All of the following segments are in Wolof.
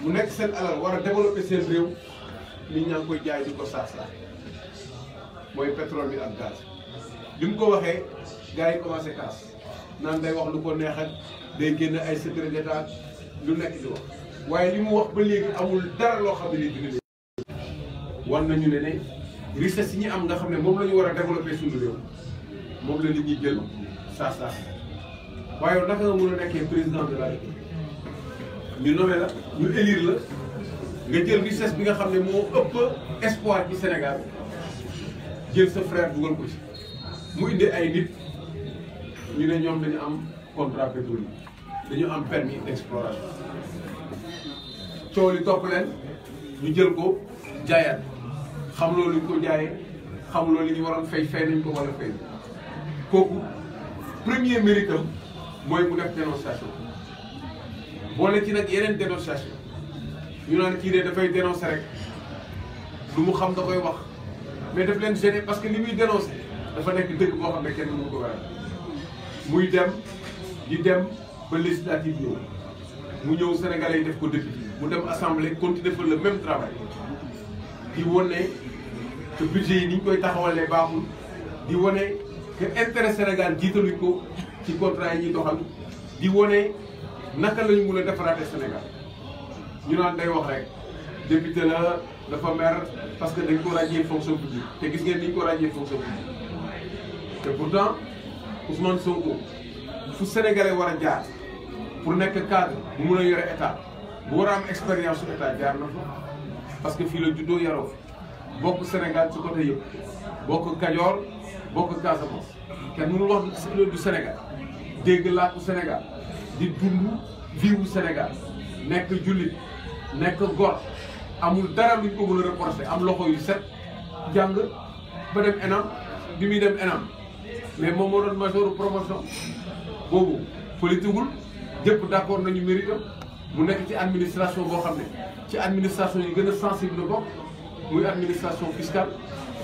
mu nekk seen alal war a développer seen réew nit ñaa ngi koy jaay di ko saax-saax mooy pétrole bi ak gaz bi mu ko waxee gars yi commencé kaas naan day wax lu ko neex ak day génn ay secret d'état lu nekk di wax waaye li mu wax ba léegi amul dara loo xam ne ni dina wan nañu ne richesse yi ñu am nga xam ne moom la ñu war a développer suñu réew moom la nit ñi jël saax-saax waaye naka nga mën a nekkee président de la République ñu nommé la ñu élire la nga jël richesse bi nga xam ne moo ëpp espoir ci Sénégal jël sa frère dugal ko ci mu indi ay nit ñu ne ñoom dañu am contrat pétrolier dañu am permis d'exploration coow li topp leen ñu jël ko jaayaat xam loolu ñu ko jaayee xam loolu li ñu waroon fay nañ ko wala fay kooku premier mérite am mooy mu def dénonciation boole ci nag yeneen dénonciation ñu naan kii de dafay dénoncer rek lu mu xam da koy wax mais daf leen gêner parce que li muy dénoncer dafa nekk dëgg boo xam ne kenn mënu ko waral muy dem di dem ba législative ñëw mu ñëw Sénégalais yi def ko député mu dem assemblée continuer fa le même travail di wane que budget yi ni ñu koy taxawalee baaxul di wane que intérêt Sénégal jiitaluñ ko ci contrat yi ñuy doxal di wane naka lañu mun a defaraate Sénégal ñu naan day wax rek député la dafa mer parce que dañ ko ràññee fonction publique te gis ngeen ni ñu ko ràññee fonction publique te pourtant Ousmane Sonko fu Sénégalais war a jaar pour nekk cadre bu mun a yore état bu war a am expérience su état jaar na fa parce que fii la juddoo yaroo fi bokk Sénégal ci côté yëpp bokk Kajoor bokk Casamance kenn mënul wax du Sénégal dégg làkku Sénégal di dund vie wu Sénégal nekk jullit nekk gor amul dara luñ ko mën a reproché am loxo yu set jàng ba dem ENAM bi muy dem ENAM mais moom moo doon major promotion boobu politiqueul jëpp d'accord nañu mérite mu nekk ci administration boo xam ne ci administration yi gën a sensible bokk muy administration fiscale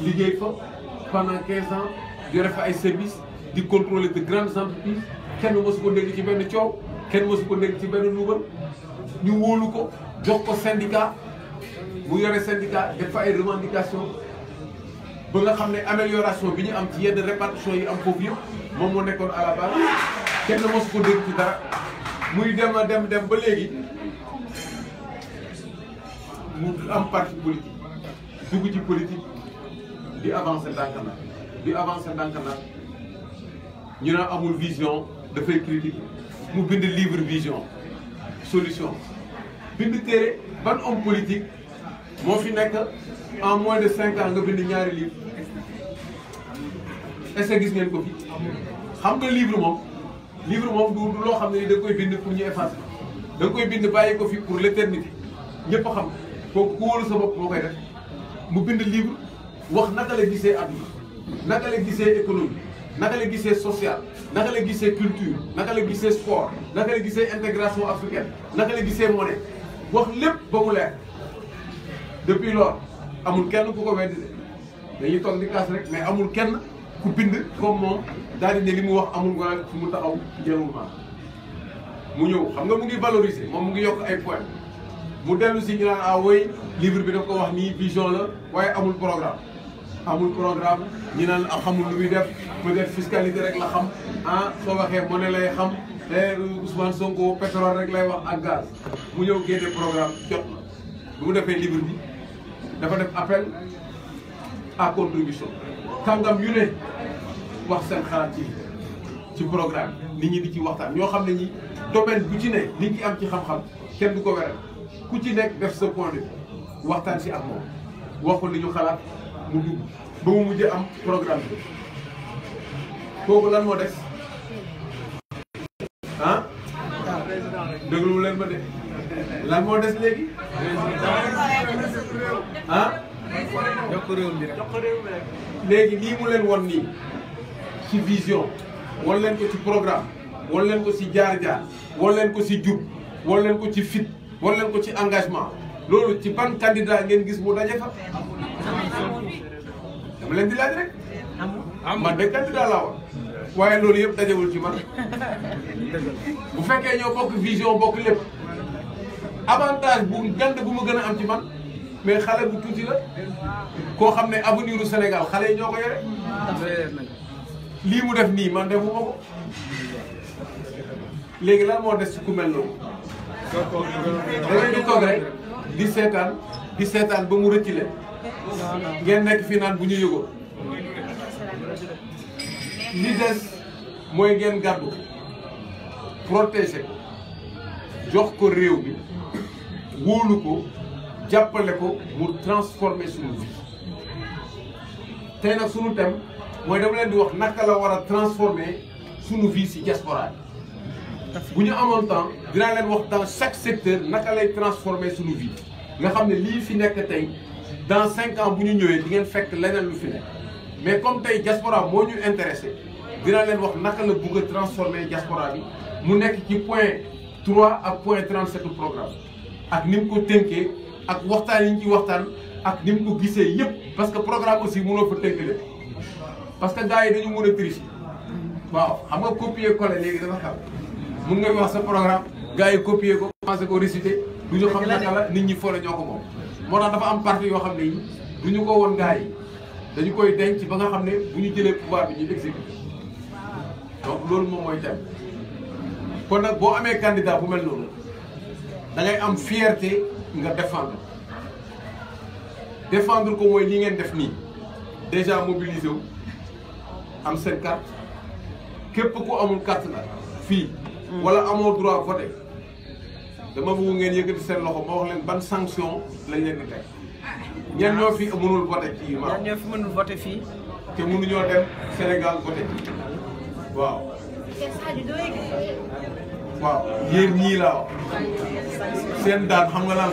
liggéey fa pendant 15 ans yore fa ay services di contrôler de grandes entreprises kenn mosu ko dégg ci benn coow kenn mosu ko dégg ci benn luubal ñu wóolu ko jox ko syndicat mu yore syndicat def fa ay revendications ba nga xam ne amélioration bi ñu am ci yenn répartition yi am foofu yëpp moom moo nekkoon à la base kenn mosu ko dégg ci dara muy dem ba léegi mu am parti politique dugg ci politique di avancer ndànk-ndànk ñu ne amul vision dafay critique mu bind livre vision solution bind téere ban homme politique moo fi nekk en moins de 5 ans nga bind ñaari livre est-ce que gis ngeen ko fi xam nga livre moom du loo xam ne ni da nga koy bind pour ñu effacer da nga koy bind bàyyi ko fi pour l'éternité ñëpp a xam kooku ku wóolu sa bopp moo koy def mu bind livre wax naka la gisee àdduna naka la gisee économie naka la gisee social naka la gisee culture naka la gisee sport naka la gisee intégration africaine naka la gisee monnaie wax lépp ba mu leer depuis lors amul kenn ku ko weddi dañuy toog di kaas rek mais amul kenn ku bind comme moom daal di ne li mu wax amul wala fu mu taxaw jëlul mu ñëw xam nga mu ngi valoriser moom mu ngi yokk ay points mu dellu si ñu naan woy livre bi da ko wax nii vision la waaye amul programme ñi naan xamul lu muy def peut-être fiscalité rek la xam soo waxee monnaie lay xam te Ousmane Sonko pétrole rek lay wax ak gaz mu ñëw génne programme jot na bu mu defee livre bi dafa def appel à contribution kàngam yu ne wax seen xalaat ci programme nit ñi di ci waxtaan ñoo xam ne ñi domaine bu ci ne liñ ci am ci xam-xam kenn du ko weral ku ci nekk def sa point de vue waxtaan si ak moom waxul li ñu xalaat mu dugg ba mu mujj am programme bi kooku lan moo des déglu leen ma de lan moo des léegi jox ko réew mi rek léegi lii mu leen won nii ci vision won leen ko ci programme won leen ko ci jaar-jaar won leen ko ci jub won leen ko ci fit won leen ko ci engagement loolu ci ban candidat ngeen gis mu daje fa dama leen di laaj rek man de candidat laa woon waaye loolu yëpp dajewul ci man bu fekkee ñoo bokk vision bokk lépp avantage bu gand bu ma gën a am ci man mais xale bu tuuti la koo xam ne avenir u Sénégal xale yi ñoo ko yore lii mu def nii man defuma ko léegi lan moo des ci ku mel noonu da ngeen di toog rek di seetaan ba mu rëcc leen ngeen nekk fii naan bu ñu yëgoo li des mooy ngeen gàddu protéger ko jox ko réew mi wóolu ko jàppale ko mu transformer suñu vie tey nag suñu thème mooy dama leen di wax naka la war a transformer suñu vie ci diaspora bi bu ñu amoon temps dinaa leen wax dans chaque secteur naka lay transformer suñu vie nga xam ne lii fi nekk tey dans 5 ans bu ñu ñëwee di ngeen fekk leneen lu fi nekk mais comme tey diaspora moo ñu intéressé dinaa leen wax naka la bëgg a transformer diaspora bi mu nekk ci point 3 ak point 37 du programme ak ni mu ko tënkee ak waxtaan yi ñu ci waxtaan ak ni mu ko gisee yëpp parce que programme aussi mënoo fa tënk lépp parce que gars yi dañu mën a tricher waaw xam nga copier coller léegi dafa xam mun nga wax sa programme gars yi copier ko commencé ko réciter du ñu xam naka la nit ñi foo la ñoo ko moom moo tax dafa am parti yoo xam ne yi du ñu ko woon gars yi dañu koy denc ba nga xam ne bu ñu jëlee pouvoir bi ñu exécuter donc loolu moom mooy thème kon nag boo amee candidat bu mel noonu da ngay am fierté nga défendre ko mooy li ngeen def nii déjà mobilisé wu am seen carte képp ku amul carte la fii wala amoo droit voter dama bëgg ngeen yëkkati seen loxo ma wax leen ban sanction lañ leen di teg ñan ñoo fi mënul voter ci Maroc ñan ñoo fi mënul voter fii te mënuñoo dem Sénégal voter waaw waaw yéen ñii laa wax seen daan xam nga lan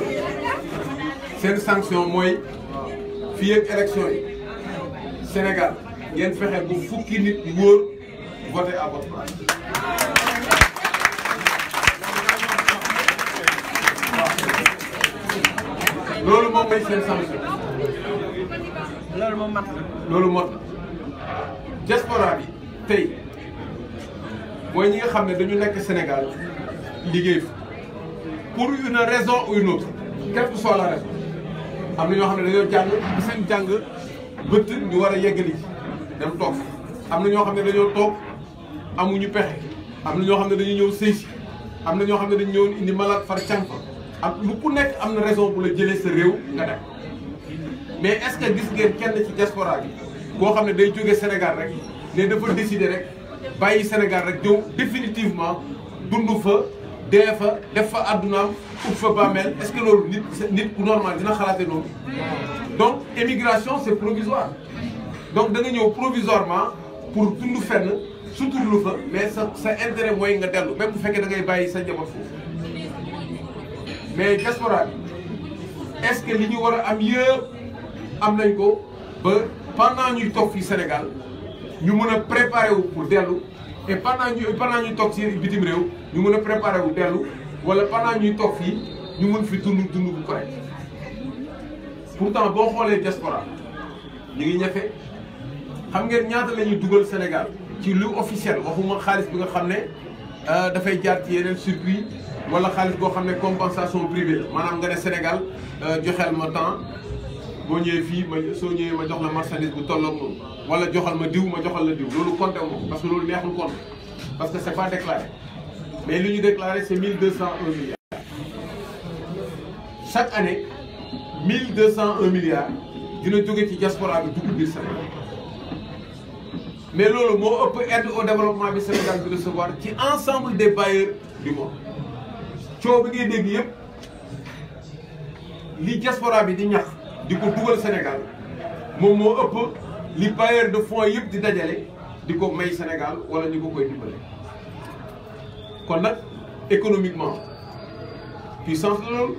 seen sanction mooy fii ak élection yi Sénégal ngeen fexe bu fukki nit wóor voter à votre place waaw loolu moom mooy seen sanction loolu moom mat na loolu mot na diaspora bi tey mooy ñi nga xam ne dañu nekk Sénégal liggéey fa pour une raison ou une autre quelle que soit la raison am na ñoo xam ne dañoo jàng bu seen jàng bëtt ñu war a yeggali dem toog am na ñoo xam ne dañoo toog amuñu pexe am na ñoo xam ne dañu ñëw sëy si am na ñoo xam ne dañu ñëw indi malade far càng fa ak lu ku nekk am na raison bu la jëlee sa réew nga dem mais est-ce que gis ngeen kenn ci diaspora bi koo xam ne day jóge Sénégal rek ne dafa décider rek bàyyi Sénégal rek ñëw définitivement dund fa dee fa def fa addunaam ut fa bàmmeel est-ce que loolu nit ku normal dina xalaate noonu donc émigration c'est provisoire donc da nga ñëw provisoirement pour dund fenn suturlu fa mais sa intérêt mooy nga dellu même bu fekkee da ngay bàyyi sa njaboot foofu mais diaspora bi est-ce que li ñu war a am yëpp am nañ ko ba pendant ñuy toog fii Sénégal ñu mën a préparer wu pour dellu et pendant ñuy toog ci bitim réew ñu mën a préparer wu dellu wala pendant ñuy toog fii ñu mën fi dund bu correct pourtant boo xoolee diaspora ñu ngi ñafe xam ngeen ñaata la ñuy dugal Sénégal ci lu officiel waxuma xaalis bi nga xam ne dafay jaar ci yeneen circuit wala xaalis boo xam ne compensation privée la maanaam nga ne Sénégal joxeel ma temps boo ñëwee fii soo ñëwee ma jox la marchandise bu tolloog moom wala joxal ma diw ma joxal la diw loolu compté wu ma parce que loolu neexul compte parce que c'est pas déclaré mais li ñu déclaré c'est 1201 milliards. Chaque année 1201 milliards dina jóge ci diaspora bi dugg biir Sénégal mais loolu moo ëpp aide au développement bi Sénégal bi recevoir ci ensemble des bailleurs du monde coow bi ngay dégg yëpp li diaspora bi di ñax di ko dugal Sénégal moom moo ëpp li bailleur de fonds yëpp di dajale di ko may Sénégal wala ñu ko koy dimbale kon nag économiquement puissance la loolu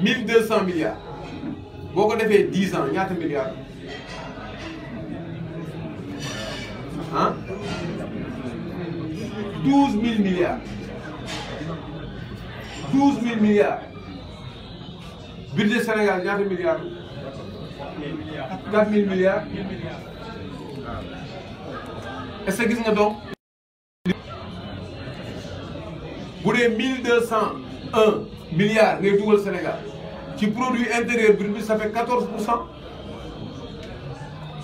1200 milliards boo ko defee 10 ans ñaata milliards ah 12000 milliards 12000 milliards budget Sénégal ñaata milliards 4000 milliards est-ce que gis nga donc bu dee 1201 milliards ngay dugal Sénégal ci produit intérieur brut bi ça fait 14%.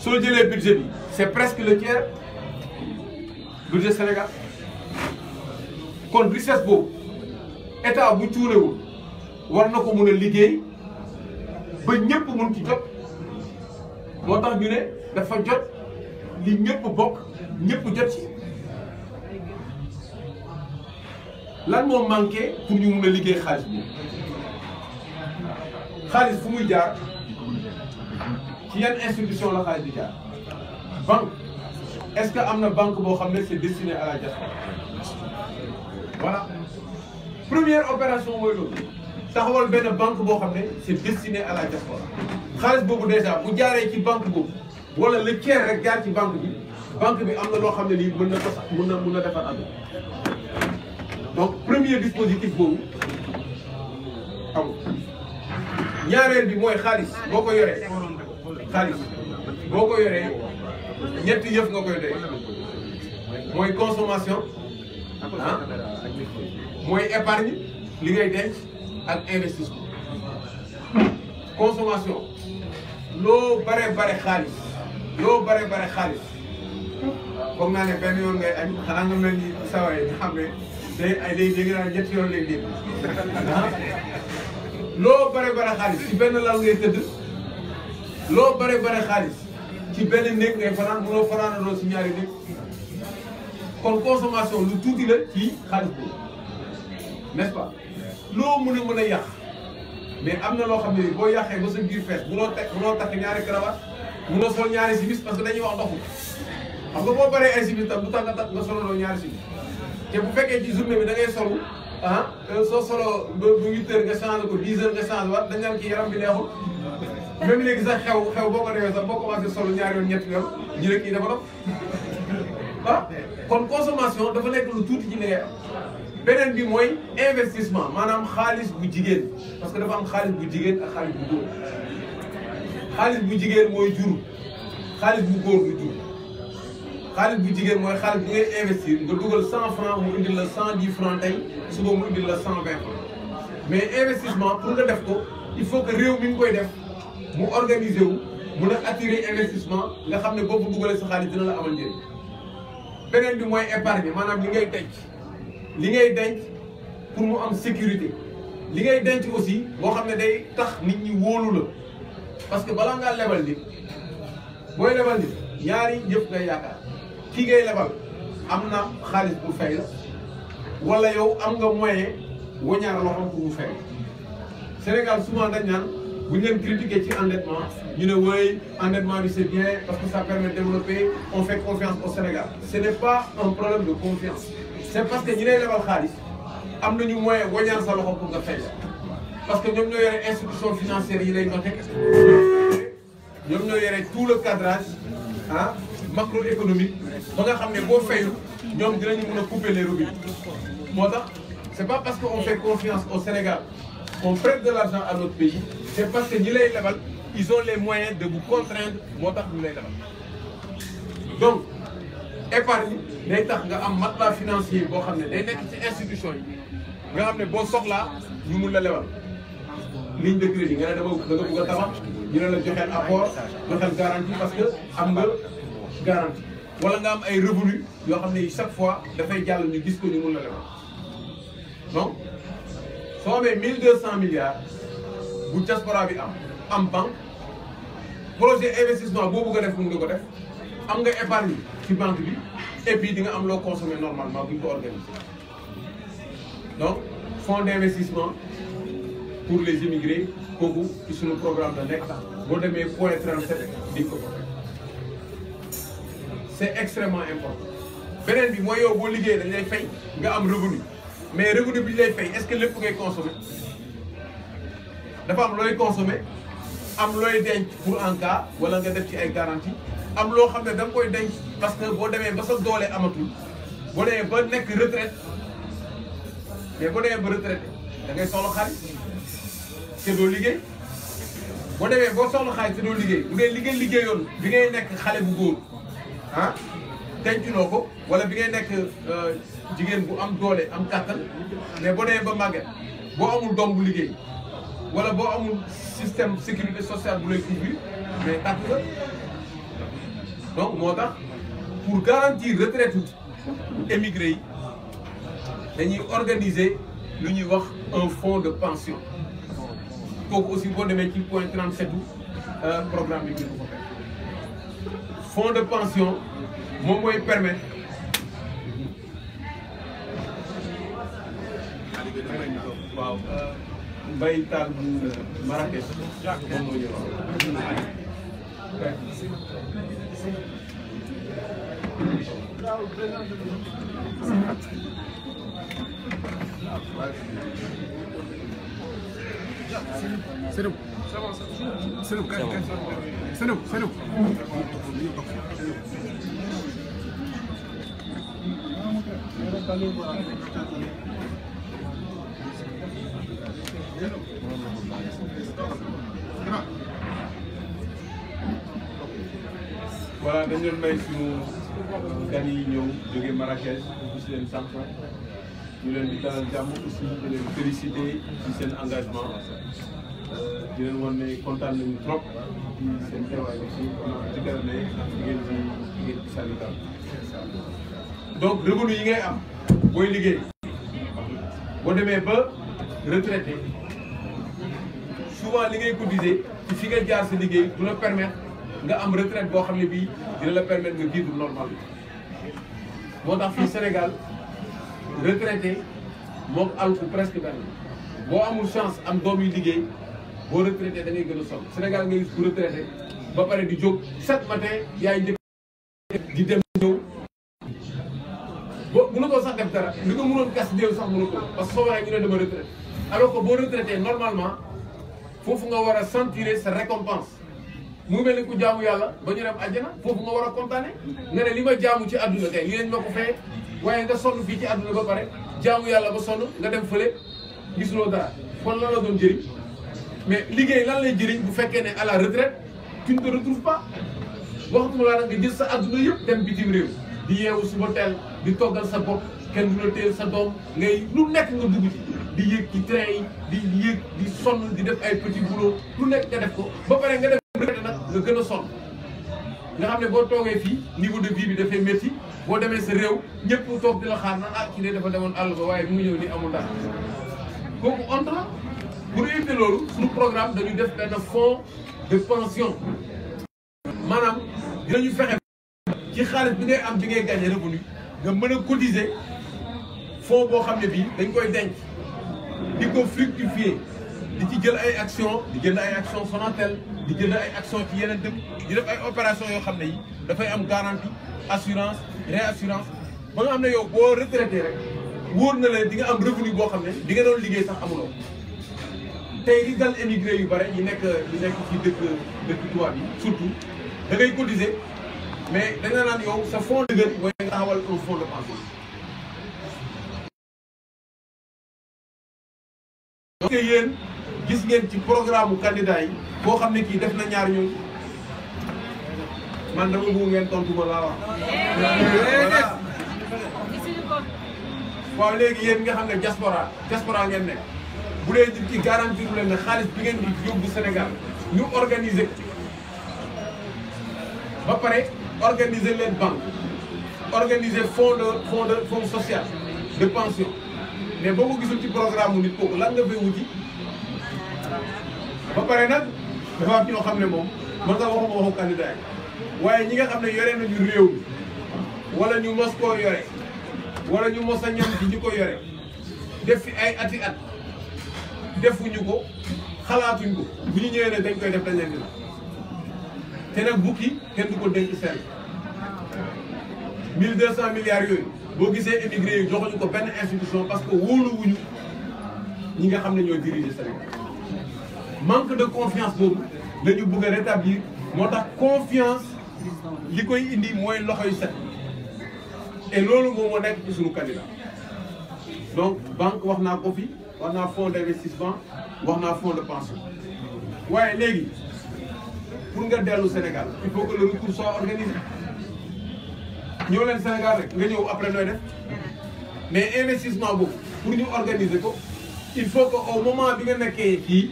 soo jëlee budget bi c'est presque le tiers budget Sénégal kon richesse boobu état bu cuunewul war na ko mun a liggéey ba ñëpp mun ci jot moo tax ñu ne dafa jot li ñëpp bokk ñëpp jot ci lan moo manqué pour ñu mun a liggéey xaalis boobu xaalis fu muy jaar ci yan institution la xaalis di jaar banque est-ce que am na banque boo xam ne c'est destiné à la diaspora voilà première opération mooy loolu taxawal benn banque boo xam ne c'est destiné à la diaspora xaalis boobu déjà bu jaaree ci banque boobu wala le tiers rek jaar ci banque bi am na loo xam ne lii mën na ko sax mën na defar àdduna donc premier dispositif boobu amul ñaareel bi mooy xaalis boo ko yoree ñetti yëf nga koy doy mooy consommation mooy épargne li ngay denc ak investissement consommation loo bare xaalis foog naa ne benn yoon ngay añ xanaa nga mel ni sawaye nga xam ne day dégg naa ñetti yoon lay dégg loo bare xaalis ci benn lal ngay tëdd loo bare xaalis ci benn néeg ngay fanaan mënoo fanaanaloo ci ñaari néeg kon consommation lu tuuti la ci xaalis boobu n'est-ce pas loo mën a yàq mais am na loo xam ne boo yàqee ba sa biir fees mënoo takk ñaari cravate mënoo sol ñaari simis parce que dañuy wax ndoxu xam nga boo baree ay simis tam du tax nga sololoo ñaari simis te bu fekkee ci journée bi da ngay solu soo solo ba 8 heures nga changé ko 10 heures nga changé waat dañ naan ci yaram bi neexul même léegi sax xew boo ko defee sax boo commencé solo ñaari yoon ñetti yoon ñu ne kii dafa dox kon consommation dafa nekk lu tuuti ci li ngay am beneen bi mooy investissement maanaam xaalis bu jigéen parce que dafa am xaalis bu jigéen ak xaalis bu góor xaalis bu jigéen mooy jur xaalis bu góor du jur xaalis bu jigéen mooy xaalis bu ngay investir nga dugal 100 francs mu indil la 110 francs tey suba mu indil la 120 francs mais investissement pour nga def ko il faut que réew mi ngi koy def mu organiser wu mun a attirer investissement nga xam ne boo ko dugalee sa xaalis dina la amal njëriñ beneen bi mooy épargne maanaam li ngay denc pour mu am sécurité li ngay denc aussi boo xam ne day tax nit ñi wóolu la parce que balaa ngaa lebal nit booy lebal nit ñaari yëpp ngay yaakaar kii ngay lebal am na xaalis pour fay la wala yow am nga moyen wañaar loxoom pour mu fay Sénégal souvent dañ naan bu ñu leen critiquer ci endettement ñu ne woy endettement bi c'est bien parce que ça permet de développer on fait confiance au Sénégal ce n'est pas un problème de confiance c'est parce que ñi lay lebal xaalis am nañu moyen wañaar sa loxo pour nga fay parce que ñoom ñoo yore institution financière yi lay noté ñoom ñoo yore tout le cadrage macroéconomique ba nga xam ne boo fayu ñoom dinañu mën a couper les robinets moo tax c'est pas parce que on fait confiance au Sénégal on prête de l'argent à notre pays c'est parce que ñi lay lebal ils ont les moyens de vous contraindre moo tax ñu lay lebal donc épargne day tax nga am matelas financier boo xam ne day nekk ci institution yi nga xam ne boo soxlaa ñu mun la lebal ligne de crédit nga ne da nga bëgg a tabax ñu ne la joxeel apport joxeel garantie parce que am nga garantie wala nga am ay revenu yoo xam ne chaque fois dafay jàll ñu gis ko ñu mun la lebal donc soo amee 1200 milliards bu diaspora bi am banque projet investissement boo bëgg a def mun nga ko def am nga épargne ci banque bi et puis di nga am loo consommer normalement bu ñu ko organiser donc fonds d'investissement pour les immigrés kooku ci suñu programme la nekk boo demee point 37 di ko c'est extrêmement important beneen bi mooy yow boo liggéeyee dañ lay fay nga am revenu mais revenu bi ñu lay fay est-ce que lépp ngay consommer dafa am looy consommer am looy denc pour en cas wala nga def ci ay garantie am loo xam ne da nga koy denc parce que boo demee ba sa doole amatul boo demee ba nekk retraite mais boo demee ba retraite da ngay soxla xaalis te doo liggéey boo demee boo soxla xaalis te doo liggéey bu dee liggéeyoon bi ngay nekk xale bu góor denculoo ko wala bi ngay nekk jigéen bu am doole am kàttan mais boo demee ba màgget boo amul doom bu liggéey wala boo amul système sécurité sociale bu lay couvrir mais tàkk nga donc moo tax pour garantir retraite émigré yi dañuy organiser lu ñuy wax un fonds de pension kooku aussi boo demee ci point 37 programme bi ñu ko fekk fonds de pension moom mooy permettre waaw Mbaye Tall bu Marrakech moom moo ñëw Senou Senou kay kay Senou Senou voilà dañu leen may suñu gan yi ñëw jóge Marrakech gis leen sànq ñu leen di dalal jàmm aussi di leen féliciter ci seen engagement di leen wan ne kontaan nañu trop ci seen teewaay aussi ci gërëm ne ngeen ci sanitaire donc revenu yi ngay am booy liggéey boo demee ba retraité souvent li ngay cotiser ci fi nga jaar sa liggéey du la permettre nga am retraite boo xam ne bii dina la permettre nga vivre normal moo tax fii Sénégal retraité moom alku presque benn boo amul chance am doom yu liggéey boo retraité da ngay gën a sonn Sénégal nga gis bu retraité ba pare di jóg chaque matin yaay njëkk di dem ñëw boo mënatoo sax def dara li nga mënoon gas déew sax mënatoo parce que soo waxee ñu ne dama retraité alors que boo retraité normalement foofu nga war a sentir sa récompense mu mel ni ku jaamu yàlla ba ñu dem àjjana foofu nga war a kontaane nga ne li ma jaamu ci àdduna kay lii lañ ma ko fayee waaye nga sonn fii ci àdduna ba pare jaamu yàlla ba sonn nga dem fële gisuloo dara kon lan la doon jëriñ mais liggéey lan lay jëriñ bu fekkee ne à la retraite tu ne te retrouves pas waxatuma laa nag nga jël sa àdduna yëpp dem bitim réew di yeewu suba teel di toggal sa bopp kenn du la teel sa doom ngay lu nekk nga dugg ci di yéeg ci train yi di yéeg di sonn di def ay petit boulot lu nekk nga def ko ba pare nga def retraite nag nga gën a sonn nga xam ne boo toogee fii niveau de vie bi dafay métti boo demee sa réew ñëpp toog di la xaar naan ah kii de dafa demoon àll ba waaye bi mu ñëw nii amul dara kooku honte la pour éviter loolu suñu programme dañu def benn fonds de pension maanaam dinañu fexe ci xaalis bi ngay am bi ngay gagné revenu nga mën a cotiser fonds boo xam ne bii dañ koy denc di ko fructifier di ci jël ay action di jënd ay action Sonatel di jënd ay action ci yeneen dëkk di def ay opération yoo xam ne yi dafay am garantie assurance réassurance ba nga xam ne yow boo retraité rek wóor na leen di nga am revenu boo xam ne di nga doon liggéey sax amuloo tey li dal émigré yu bare yi nekk ci dëkk tubaab yi surtout da ngay cotiser mais da nga naan yow sa fonds de gën mooy nga taxawal un fonds de pension donc yéen gis ngeen ci programme candidat yi boo xam ne kii def na ñaar ñoom man dama bëgg ngeen tontu ma laa wax. waaw léegi yéen nga xam ne diaspora ngeen nekk bu dee ci garantir leen ne xaalis bi ngeen di yóbbu Sénégal ñu organiser ba pare organiser leen banque organiser fonds social de pension mais boo ko gisul ci programme mu nit kooku lan nga fay wuti ba pare nag dafa am ñoo xam ne moom mën nga waxu candidat yi waaye ñi nga xam ne yore nañu réew mi wala ñu mos koo yore wala ñu mos a ñam ci ñi ko yore def fi ay ati at defuñu ko xalaatuñ ko bu ñu ñëwee ne dañ koy def dañ leen di la te nag bukki kenn du ko denc seen 1200 milliards yooyu boo gisee émigré yi joxuñu ko benn institution parce que wóoluwuñu ñi nga xam ne ñooy diriger Sénégal manque de confiance boobu la ñu bëgg a rétablir moo tax confiance li koy indi mooy loxo yu set et loolu moom moo nekk ci suñu candidat donc banque wax naa ko fi wax naa fonds d'investissement wax naa fonds de pension waaye léegi pour nga dellu Sénégal il faut que le retour soit organisé ñëw leen Sénégal rek nga ñëw après nooy def mais investissement boobu pour ñu organiser ko il faut que au moment bi nga nekkee fii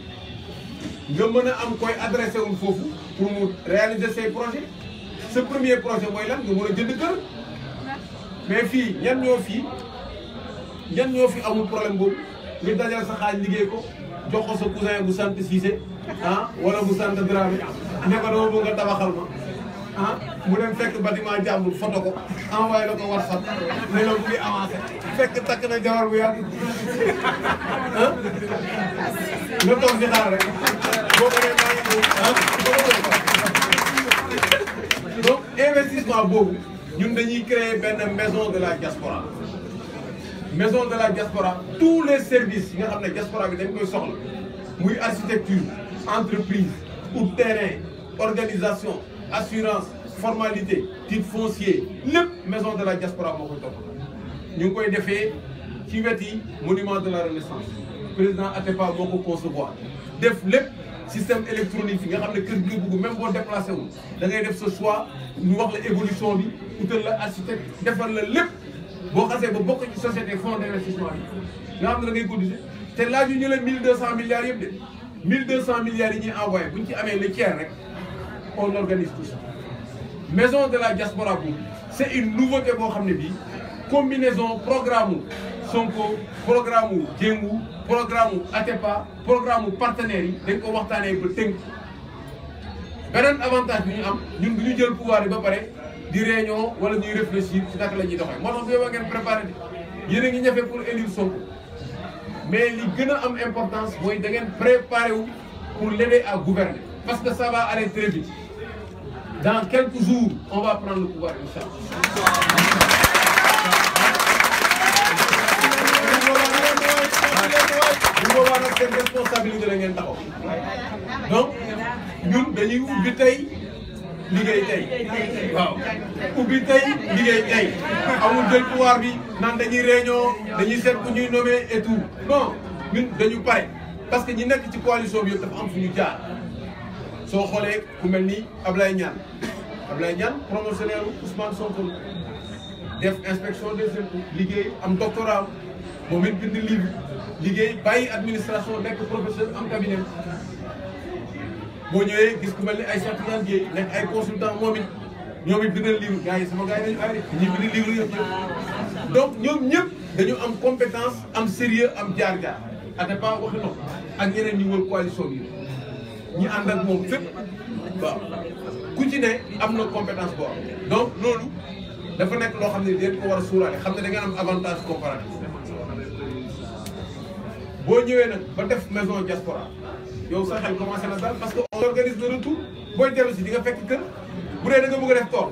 nga mën a am koy adressé wul foofu pour mu réaliser say projet ce premier projet mooy lan nga mën a jënd kër mais fii ñan ñoo fi amul problème boobu nga dajal sa xaaj liggéey ko jox ko sa cousin bu sant Cissé ah wala bu sant Dramé ne ko dama bëgg nga tabaxal ma ah mu dem fekk bâtiment jàmbur photo ko envoyé la ko WhatsApp ne la muy avancé fekk takk na jabar bu yàgg ah nga toog di xaar rek boo ko dee maa ngi donc investissement boobu ñun dañuy créer benn maison de la diaspora. Maison de la diaspora tous les services yi nga xam ne diaspora bi dañ koy soxla muy architecture entreprise ou terrain organisation assurance formalité titre foncier lépp maison de la diaspora moo koy topp ñu ngi koy defee ci weti monument de la renaissance président Atepa moo ko concevoir def lépp système électronique yi nga xam ne kër gi nga bëgg même boo déplacé wu da ngay def ce choix ñu wax la évolution bi utal la architecte defal la lépp boo xasee ba bokk ci société fonds d'investissement bi nga xam ne da ngay cotiser te laaju ñu leen 1200 milliards yëpp de 1200 milliards yi ñuy envoyé bu ñu ci amee le tiers rek on organise tout ça. Maison de la diaspora boobu c'est une nouveauté boo xam ne bii combinaison programme Sonko programme Diengou programme Atepa programme partenaires yi dañ ko waxtaanee ba tënk beneen avantage bi ñu am ñun du ñu jël pouvoir yi ba pare. di réunion wala ñuy réfléchir ci naka la ñuy doxee moo tax bu yóbboo ngeen préparé di yéen a ngi ñafe pour élire Sonko mais li gën a am importance mooy da ngeen préparé wu pour l'aider à gouverner parce que ça va aller très vite dans quelques jours on va prendre le pouvoir inchallah. bu boobaa nag seen responsabilité la ngeen taxaw donc ñun dañuy ubbi tey. liggéey tey waaw ubbi tey liggéey tey amul jël pouvoir bi naan dañuy réunion dañuy seet ku ñuy nommer et tout non ñun dañu pare parce que ñi nekk ci coalition bi yëpp dafa am fu ñu jaar soo xoolee ku mel ni Ablaye Niane promotionnaire Ousmane Sonko def inspection des impôts liggéey am doctorat moom it bind livre liggéey bàyyi administration nekk professeur am cabinet boo ñëwee gis ku mel ni ay Cheikh Dieye nekk ay consultant moom it ñoom it bindal livre gars yi sama gars yi dañu ay ñi bind livre yëpp donc ñoom ñëpp dañu am compétence am sérieux am jaar-jaar Atepa waxi no ak ñeneen ñi wër coalition bi ñi ànd ak moom fépp waaw ku ci ne am na compétence boo am donc loolu dafa nekk loo xam ne dañ ko war a suuraale xam ne da ngeen am avantage comparatif boo ñëwee nag ba def maison diaspora yow sa xel commencé na daal parce que on organise le retour booy dellu si di nga fekk kër bu dee da nga bëgg a def tool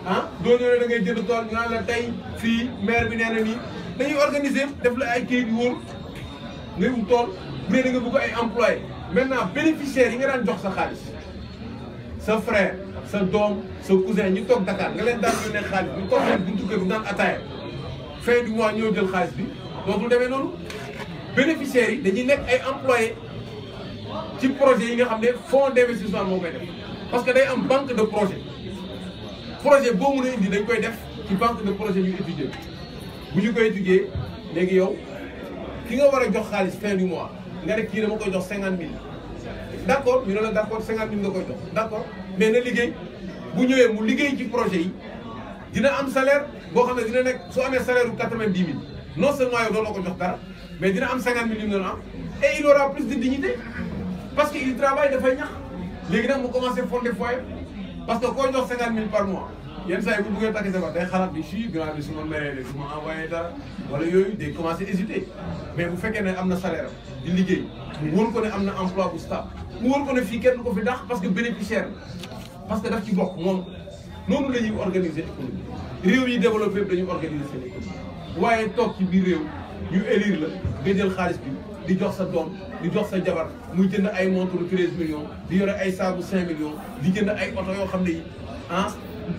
ah doo ñëwee da ngay jënd tool ñu naan la tey fii maire bi nee na nii dañuy organiser def la ay kayit yu wóor ngay wut tool bu dee da nga bëgg ay employé maintenant bénéficiaires yi nga daan jox sa xaalis sa frère sa doom sa cousin ñu toog Dakar nga leen daan yónnee xaalis ñu toog leen buntu kër bi naan ataaya fin du mois ñëw jël xaalis bi dootul demee noonu bénéficiaires yi dañuy nekk ay employé ci projet yi nga xam ne fonds d'investissement moo koy def parce que day am banque de projet boo mën a indi dañ koy def ci banque de projet ñu étudier bu ñu koy étudier léegi yow ki nga war a jox xaalis fin du mois nga ne kii dama koy jox 50 000 d'accord ñu ne la d'accord 50 000 nga koy jox d'accord mais na liggéey bu ñëwee mu liggéey ci projet yi dina am salaire boo xam ne dina nekk soo amee salaire bu 90 000 non seulement yow doo la ko jox dara mais dina am 50 000 yu mu am et il aura plus de dignité parce que il travaille dafay ñax léegi nag mu commencé fonder foyer parce que koo jox 50 000 par mois yenn saa yi bu buggee takk jabar day xalaat bi fii grand bi su ma meree de su ma envoyé dara wala yooyu day commencé hésiter mais bu fekkee ne am na salaire am di liggéey mu wóor ko ne am na emploi bu stable mu wóor ko ne fii kenn du ko fi dàq parce que bénéficiaire parce que daf ci bokk moom noonu la ñuy organiser économie réew yi développé dañuy organiser seen économie waaye toog ci biir réew ñu élire la nga jël xaalis bi di jox sa doom di jox sa jabar muy jënd ay montre 13 millions di yore ay saabu 5 millions di jënd ay oto yoo xam ne yi ah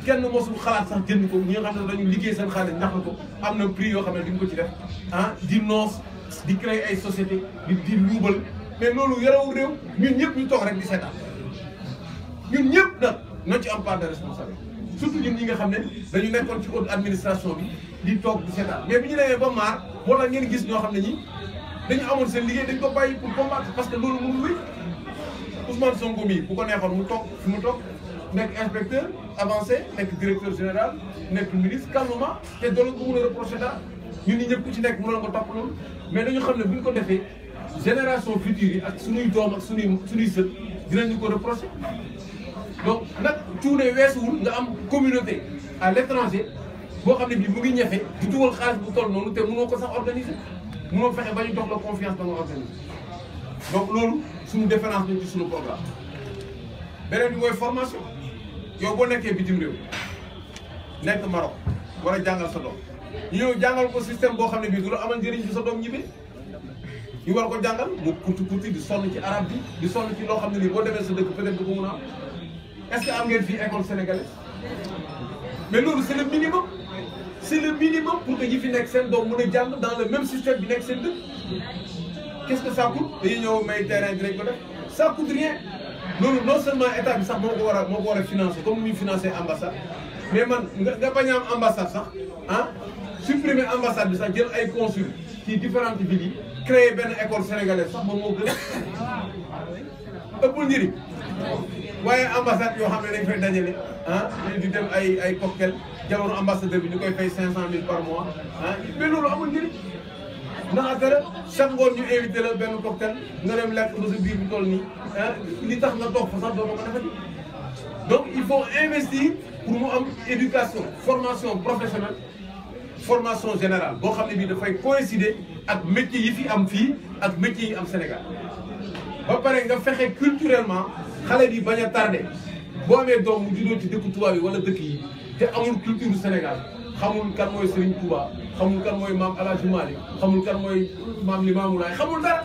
kenn mosul xalaat sax jënd ko ñi nga xam ne dañu liggéey seen xaalis ñax ko am na prix yoo xam ne di nga ko ci def ah di noos di créer ay société di luubal mais loolu yorewul réew ñun ñëpp ñu toog rek di seetaan ñun ñëpp nag ñoo ci am part de responsabilité surtout ñun ñi nga xam ne dañu nekkoon ci haute administration bi di toog di seetaan mais bi ñu demee ba maar moo tax ngeen gis ñoo xam ne ñi dañu amoon seen liggéey dañ ko bàyyi pour combattre parce que loolu mënul wéy Ousmane Sonko mii bu ko neexoon mu toog fi mu toog nekk inspecteur avancé nekk directeur général nekk ministre calmement te doon ko mën a reproché dara ñun ñi ñëpp ku ci nekk mënoon ko topp loolu mais dañu xam ne bu ñu ko defee génération future yi ak suñuy doom ak suñuy sët dinañu ko reproché donc nag cuune weesuwul nga am communauté à l'étranger boo xam ne bii mu ngi ñefe di dugal xaalis bu toll noonu te mënoo ko sax organiser mënoo fexe ba ñu jox la confiance ba nga organiser donc loolu suñu différence lañ ci suñu programme beneen bi mooy formation yow boo nekkee bitim réew nekk Maroc war a jàngal sa doom ñu ñëw jàngal ko système boo xam ne bii du la amal njëriñ bi sa doom ñibbee ñu war ko jàngal mu kurti di sonn ci arabe bi di sonn ci loo xam ne nii boo demee sa dëkk peut-être du ko mun a am est-ce que am ngeen fii école sénégalaise mais loolu c'est le minimum pour que ñi fi nekk seen doom mën a jàng dans le même système bi nekk seen dëkk qu'est-ce que ça coûte dañuy ñëw may terrain dinañ ko def ça coûte rien loolu non seulement état bi sax moo ko war a financer comme ni muy financer ambassade mais man nga bañ a am ambassade sax ah supprimer ambassade bi sax jël ay consul ci différentes villes yi créer benn école sénégalaise sax moom moo gën ëppul njëriñ waaye ambassade yoo xam ne dañ fay dajale ah di dem ay cocktail jamono ambassadeur bi ñu koy fay 500 000 par mois ah mais loolu amul njëriñ ndax dara chaque ngoon ñu invité la benn cocktail nga dem lekk ba sa biir bi toll nii ah li tax nga toog fa sax doo ko defati donc il faut investir pour mu am éducation formation professionnelle formation générale boo xam ne bii dafay coïncider ak métiers yi fi am fii ak métiers yi am Sénégal ba pare nga fexe culturellement xale bi bañ a tardé boo amee doom mu juddoo ci dëkku tubaab yi wala dëkk yi te amul culture du Sénégal xamul kan mooy Serigne Touba xamul kan mooy maam El Hadj Malick xamul kan mooy maam Limamou Laye xamul dara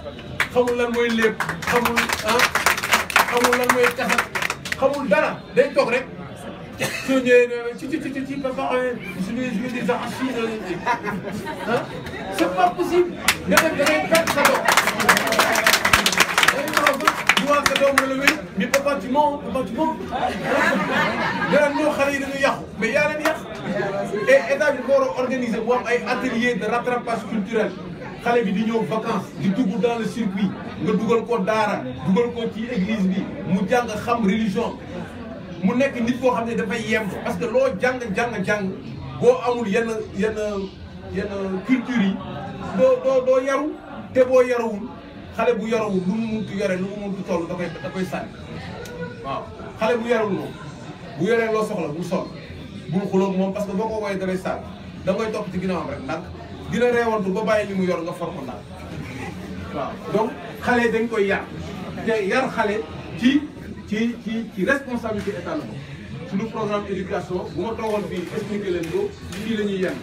xamul lan mooy lépp xamul xamul lan mooy kasat xamul dara day toog rek soo ñëwee ci papa je vais des archives ah c'est pas possible nga def da ngay perte sa doom waa sa doom la wéy mais papa tu mens dara ñoo xale yi dañuy yàqu mais yaa leen yàq et état bi ko war a organiser bu am ay atelier de rattrapage culturel xale bi di ñëw vacances di dugg dans le circuit nga dugal ko daara dugal ko ci église bi mu jàng xam religion mu nekk nit koo xam ne dafay yemb parce que loo jàng boo amul yenn culture yi doo yaru te boo yarawul xale bu yarawul lu mu muntu yore lu mu muntu toll da koy sànni waaw xale bu yarawul moom bu yoree loo soxla bul sol bul xuloog moom parce que boo ko woowee da lay sànni da ngay topp ci ginnaawam rek ndànk dina reewantu ba bàyyi li mu yor nga for ko ndànk waaw donc xale dañ koy yar te yar xale ci responsabilité état la moom suñu programme éducation bu ma toogoon fii expliqué leen ko fii la ñuy yenn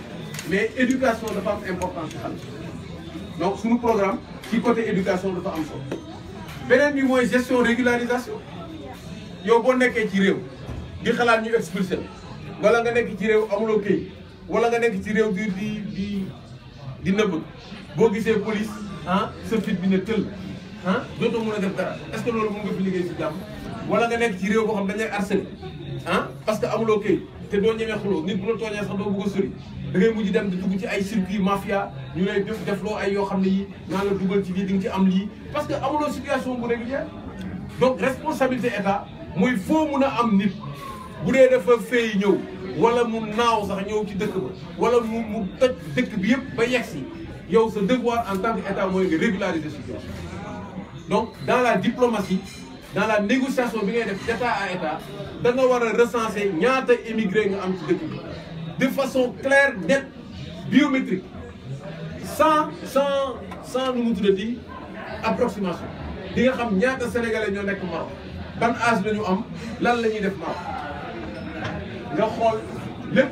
mais éducation dafa am importance ci xale donc suñu programme ci côté éducation dafa am solo beneen bi mooy gestion régularisation yow boo nekkee ci réew di xalaat ñu expulsé wala nga nekk ci réew amuloo këyit wala nga nekk ci réew di nëbb boo gisee police ah sa fit bi ne tël ah dootoo mën a def dara est-ce que loolu mën nga fi liggéey si jàmm wala nga nekk ci réew boo xam dañ lay harcelé ah parce que amuloo këyit te doo ñemee xuloo nit bu la tooñee sax doo bëgg a sori da ngay mujj dem di dugg ci ay circuit mafia ñu lay defloo ay yoo xam ne yi naa la dugal ci lii di nga ci am lii parce que amuloo situation bu régulière donc responsabilité état mooy foo mun a am nit bu dee dafa fay ñëw wala mu naaw sax ñëw ci dëkk ba wala mu toj dëkk bi yëpp ba yegsi yow sa devoir en tant que état mooy nga régulariser situation donc dans la diplomatie dans la négociation bi ngay def d'état à état da nga war a recenser ñaata émigré nga am ci dëkk bi de façon claire nette biométrique sans nu mu tuddati approximation di nga xam ñaata sénégalais ñoo nekk Maroc ban âge la ñu am lan la ñuy def Maroc nga xool lépp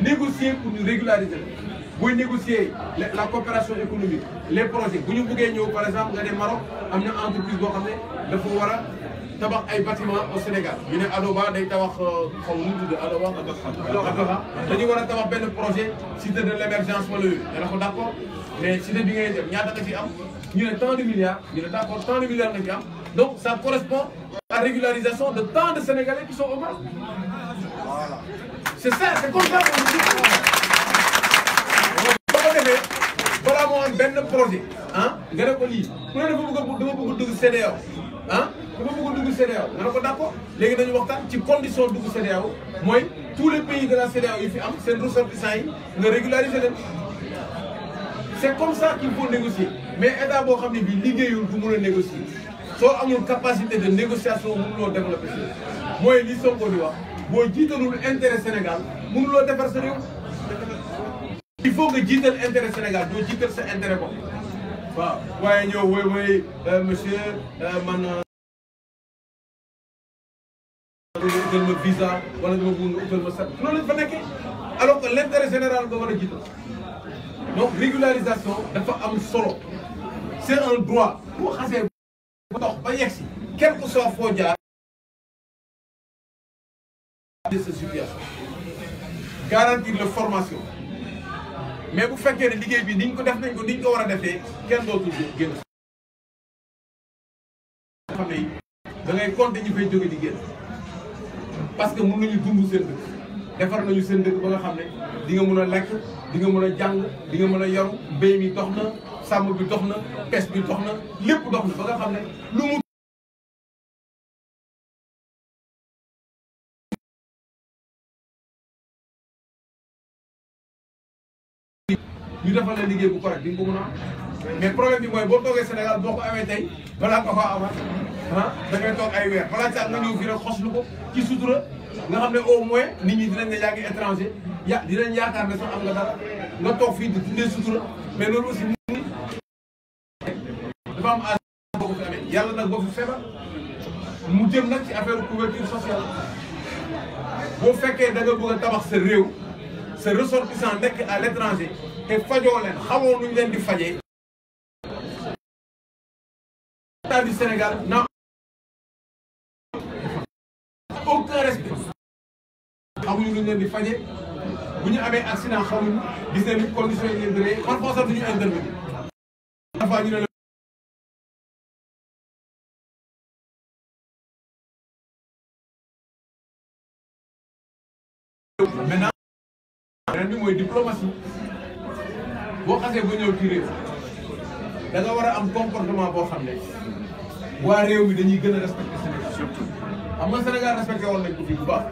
négocier pour ñu régulariser booy négocier la coopération économique les projets bu ñu bëggee ñëw par exemple nga ne Maroc am na entreprise boo xam ne dafa war a tabax ay bâtiment au Sénégal ñu ne Adoba day tabax xaw ma nu mu tudd Adoba dañu war a tabax benn projet cité de l'émergence wala yooyu nga ne ko d'accord mais cité bi ngay def ñaata nga ci am ñu ne tant de milliards ñu ne d'accord tant de milliards nga ci am donc ça correspond à la régularisation de tant de Sénégalais qui sont au Maroc voilà c'est ça c'est comme ça qu'on dit. boo ko defee balaa moo am benn projet ah nga ne ko lii ku ne dama bëgg dugg CEDEAO ah dama bëgg dugg CEDEAO nga ne ko d'accord léegi dañu waxtaan ci condition dugg CEDEAO mooy tous les pays de la CEDEAO yi fi am seen ressortissants yi nga régulariser leen. c'est comme ça qu'il faut négocier mais état boo xam ne bii liggéeyul du mun a négocier soo amul capacité de négociation mënuloo développer si mooy li Sonko di wax boo jiitalul intérêt Sénégal mënuloo defar sa réew. il faut nga jiital intérêt Sénégal doo jiital sa intérêt bopp waaw waaye ñëw woy monsieur man utal ma visa wala dama bëgg nga utal ma sat loolu lañ fa nekkee alors que l'intérêt général nga war a jiital. donc régularisation dafa am solo c'est un droit boo xasee ba dox ba yegsi quel que soit foo jaar de cette situation garantir la formation mais bu fekkee ne liggéey bi niñ ko def nañ ko niñ ko war a defee kenn dootul génn xam ne da ngay compter ñu fay jóge di génn parce que mën nañu dund seen dëkk defar nañu seen dëkk ba nga xam ne di nga mën a lekk di nga mën a jàng di nga mën a yaru mbéy mi dox na sàmm bi dox na pêche bi dox na lépp dox na ba nga xam ne lu mu ñu defal la liggéey bu correct di nga ko mën a am mais problème bi mooy boo toogee Sénégal boo ko amee tey balaa nga faa amaat ah da ngay toog ay weer balaa caag nga ñëw fii rek xoslu ko ci sutura nga xam ne au moins nit ñi dinañ ne yaa ngi étranger dinañ yaakaar ne sax am nga dara nga toog fii di dundee sutura mais loolu aussi dafa am âge boo ko fi amee yàlla nag boo fi feebar mu jëm nag ci affaire couverture sociale boo fekkee da nga bëgg a tabax sa réew sa ressortissant nekk à l'étranger te fajoo leen xamoo nuñ leen di fajee état du Sénégal n'a aucun respect xamuñu luñ leen di fajee bu ñu amee accident xamuñu gis nañu condition yi leen di rey parfois sax duñu intervenir parfois ñu ne maintenant beneen bi mooy diplomatie boo xasee ba ñëw ci réew da nga war a am comportement boo xam ne waa réew mi dañuy gën a respecté Sénégal surtout xam nga Sénégal respecté woon nañ ko fii bu baax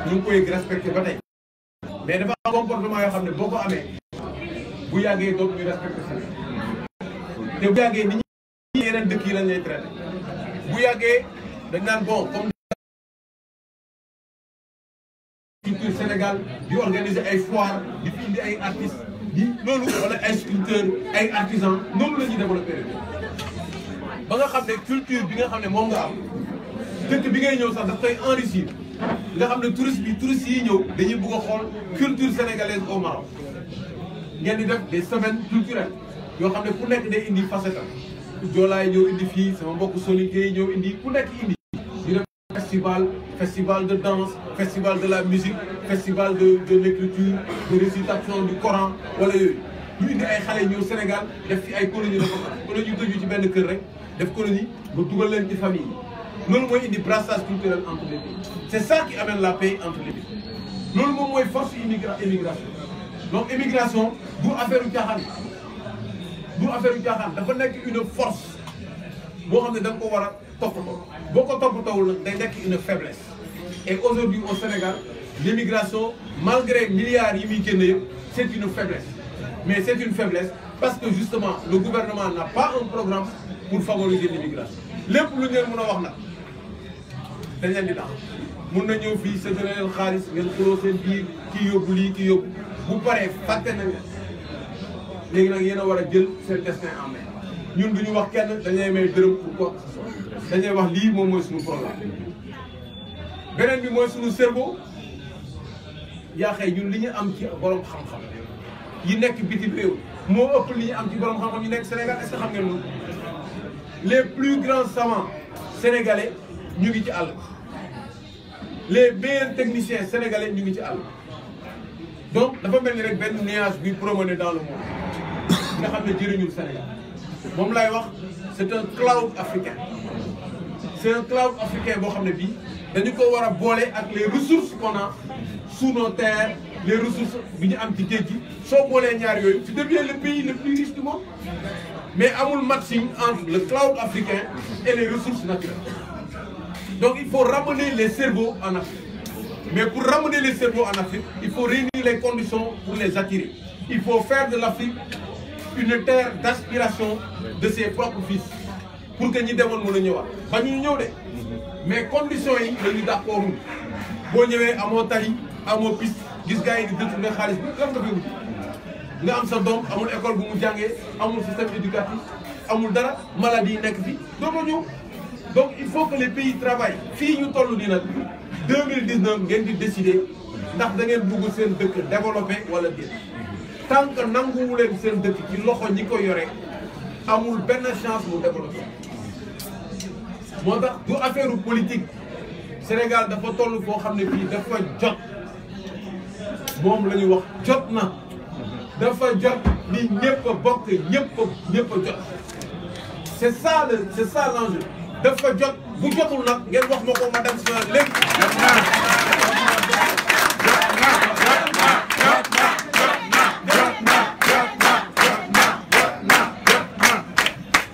ñu ngi koy respecté ba tey mais dafa am comportement yoo xam ne boo ko amee bu yàggee doog ñu respecté Sénégal te bu yàggee nit ñi yeneen dëkk yi lañ lay traité bu yàggee dañ naan bon comme culture Sénégal di organiser ay foire di fi indi ay artistes di loolu wala ay sculpteurs ay artisans noonu la ñuy développé ba nga xam ne culture bi nga xam ne moom nga am dëkk bi ngay ñëw sax daf koy enrichir nga xam ne touristes yi ñëw dañuy bëgg a xool culture sénégalaise au Maroc ngeen di def des semaines culturelles yoo xam ne ku nekk day indi facette am joolaay ñëw indi fii sama mbokk soninké yi ñëw indi ku nekk indi ñu def festival de danse festival de la musique festival de l'écriture de récitation du Coran wala yooyu ñu indi ay xale ñëw Sénégal def fi ay colonie de vacances wala ñu tëju ci benn kër rek def colonie ba dugal leen ci famille yi loolu mooy indi brassage culturel entre les pays c'est ça qui amène la paix entre les pays loolu moom mooy force immigration donc immigration du affaire u caaxaan dafa nekk une force boo xam ne da nga ko war a toppatoo boo ko toppatoowul nag day nekk une faiblesse et aujourd'hui au Sénégal l'immigration malgré milliards yi muy génne yëpp c'est une faiblesse mais c'est une faiblesse parce que justement le gouvernement n'a pas un programme pour favoriser l'immigration lépp lu ngeen mën a wax nag dañ leen di tax mun na ñëw fii sa leen xaalis ngeen xuloo seen biir kii yóbbu lii kii yóbbu bu paree fàtte nañ léegi nag yéen a war a jël seen destin en main ñun duñu wax kenn dañuy may dërëm pour quoi dañuy wax lii moom mooy suñu programme beneen bi mooy suñu cerveau yaa xëy ñun li ñu am ci borom xam-xam yi nekk bitim réew moo ëpp li ñu am ci borom xam-xam yi nekk Sénégal est-ce que xam ngeen loolu les plus grands savants sénégalais ñu ngi ci àll les meilleurs techniciens sénégalais ñu ngi ci àll donc dafa mel ni rek benn nuage buy promener dans le monde nga xam ne jëriñul Sénégal moom laay wax c'est un cloud africain c'est un cloud africain boo xam ne bii dañu ko war a boole ak les ressources qu'on a sous nos terres, les ressources bi ñu am ci géej gi soo boolee ñaar yooyu tu deviens le pays le plus riche du monde. Mais amul matching entre le cloud africain et les ressources naturelles. Donc il faut ramener les cerveaux en Afrique. Mais pour ramener les cerveaux en Afrique, il faut réunir les conditions pour les attirer. Il faut faire de l'Afrique une terre d'aspiration de ses propres fils. Pour que nous demoon mën a ñëwaat ba ñu ñëw de mais conditions yi la ñu d'accord boo ñëwee amoo tali amoo piste gis gars yi di détourner xaalis bi lan nga fi wuti nga am sa doom amul école bu mu jàngee amul système éducatif amul dara maladie yi nekk fi dootoo ñëw. Donc il faut que les pays travaillent fii ñu toll nii nag 2019 ngeen di décider ndax da ngeen bëgg seen dëkk développé wala déet tant que nanguwu leen seen dëkk ci loxo ñi ko yore amul benn chance mu développé. moo tax du affaire politique Sénégal dafa toll foo xam ne fii dafa jot moom la ñuy wax jot na dafa jot ni ñëpp a bokk ñëpp a jot c'est ça l'enjeu dafa jot bu jotul nag ngeen wax ma ko madame Sow léegi.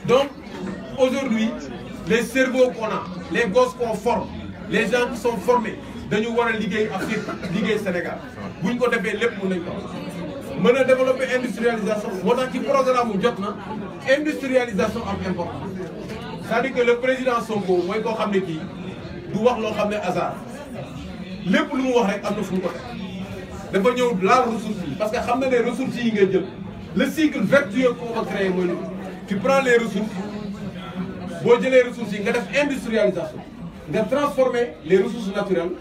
Donc aujourd'hui les cerveaux qu'on a les gosses qu'on forme les gens qui sont formés dañu war a liggéey Afrique liggéey Sénégal buñ ko defee lépp mën nañ ko mën a développer industrialisation moo tax ci programme mu jot na industrialisation am important. C'est-à-dire que le président Sonko mooy koo xam ne kii du wax loo xam ne hasard lépp lu mu wax rek am na fu mu ko teg dafa ñëw laal ressources yi parce que xam na ne ressources yi ngay jël le cycle vertueux qu'on va créer mooy tu prends les ressources boo jëlee ressources yi nga def industrialisation nga transformer les ressources naturelles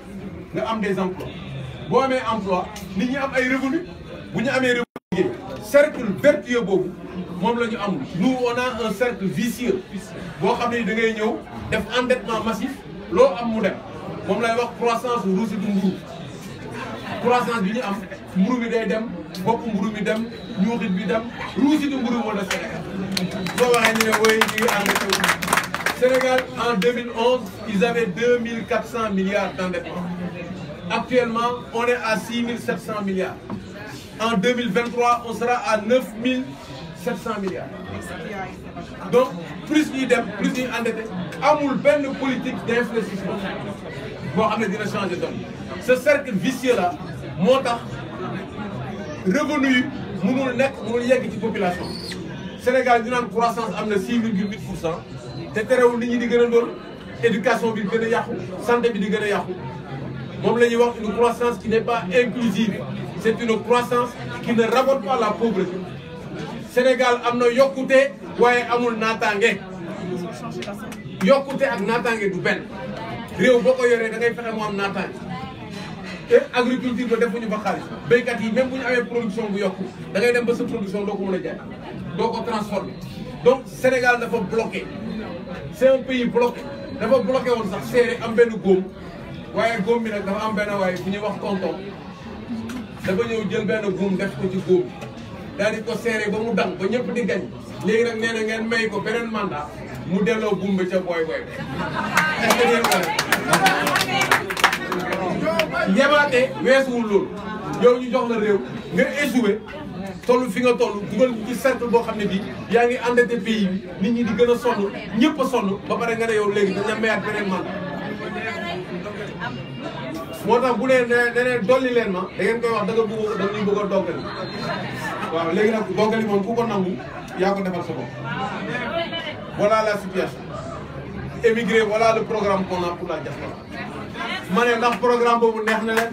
nga am des emplois boo amee emploi nit ñi am ay revenus bu ñu amee revenu liggéey cercle vertueux boobu moom la ñu amul nous on a un cercle vicieux boo xam ne da ngay ñëw def endettement massif loo am mu dem moom lay wax croissance ruusitu mburu croissance bi ñu am mburu mi day dem bopp mburu mi dem ñuuxit bi dem ruusitu mburu moo des Sénégal soo waxee ñu ne woy ñi endetté Sénégal en 2011 ils avaient 2400 milliards d'endettement actuellement on est à 6700 milliards en 2023 on sera à 9700 milliards donc plus ñuy dem plus ñuy endetté amul benn politique d'investissement boo xam ne dina changer donne ce cercle vicieux là moo tax revenu yi mënul yegg ci population Sénégal ñu naan croissance am na 6,8% te terewul nit ñi di gën a doon éducation bi di gën a yàqu santé bi di gën a yàqu moom la ñuy wax une croissance qui n'est pas inclusive c'est une croissance qui ne rabote pas la pauvreté Sénégal am na yokkute waaye amul naataange yokkute ak naataange du benn réew boo ko yoree da ngay fexe mu am naataange te agriculture ba defuñu fa xaalis béykat yi même bu ñu amee production bu yokku da ngay dem ba sa production doo ko mën a jaay doo ko transformer donc Sénégal dafa bloqué c'est un pays bloqué dafa bloqué woon sax seere am benn góom waaye góom bi nag dafa am benn waaye bu ñuy wax tonton dafa ñëw jël benn góom def ko ci góom daal di ko seere ba mu dang ba ñëpp di gañ léegi nag nee na ngeen may ko beneen mandat mu delloo góom ba ca booy booy est-ce que ngeen ko yebaate weesuwul loolu yow ñu jox la réew nga échoué toll fi nga toll dugal ci cercle boo xam ne bii yaa ngi endetté pays bi nit ñi di gën a sonn ñëpp a sonn ba pare nga ne yow léegi dañ la mayaat beneen mandat moo tax bu leen ne dolli leen ma da ngeen koy wax da nga bëgg a doggali waaw léegi nag doggali moom ku ko nangu yaa ko defal sa bopp voilà la situation émigré voilà le programme qu'on a pour la diaspora ma ne ndax programme boobu neex na leen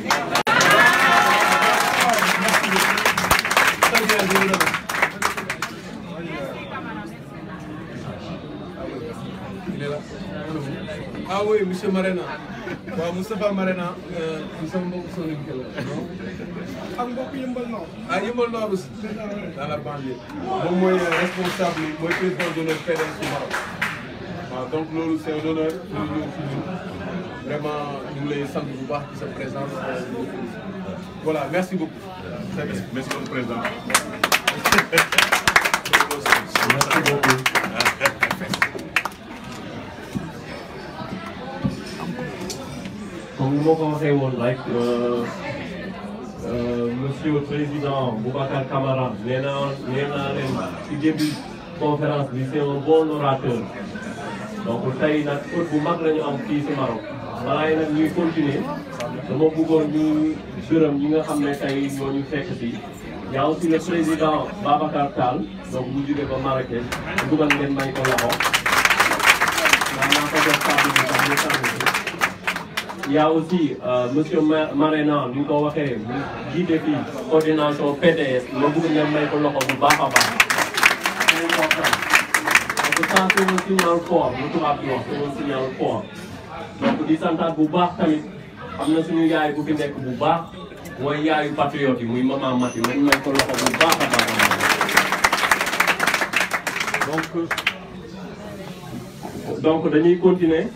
ah oui monsieur Marena waaw Moustapha Marena nous sommes mbokk Soni Kelle ak mbokk Yeumbeul Nord. ah Yeumbeul Nord aussi dans la banlieue moom mooy responsable mooy président d'honneur PDS du Maroc waaw donc loolu c'est un honneur pour ñëw fi ñun vraiment ñu ngi lay sant bu baax ci sa présence voilà merci beaucoup. Merci beaucoup président. Merci beaucoup. comme ni ma ko waxee woon rek monsieur le président Boubacar Camara nee naa leen ci début conférence bi c'est un bon orateur donc tey nag faute bu mag la ñu am fii ci Maroc balaa nag ñuy continuer dama bëggoon ñu gërëm ñi nga xam ne tey ñoo ñu fekk fii. y a aussi le président Babacar Tall donc bu jógee ba Marrakech dugal ngeen may ko loxo naa ko def kàddu bi sax ñu tànn y a aussi monsieur Marena ni nga ko waxee mu jiite fii coordination PDS ma bëgg ngeen may ko loxo bu baax a baax c'est important donc ça c'est un signal fort lu tubaab di wax c'est un signal fort donc di santaat bu baax tamit am na suñu yaay bu fi nekk bu baax mooy yaayu patriote yi muy maman Mati nañ may ko loxo bu baax a baax donc dañuy continuer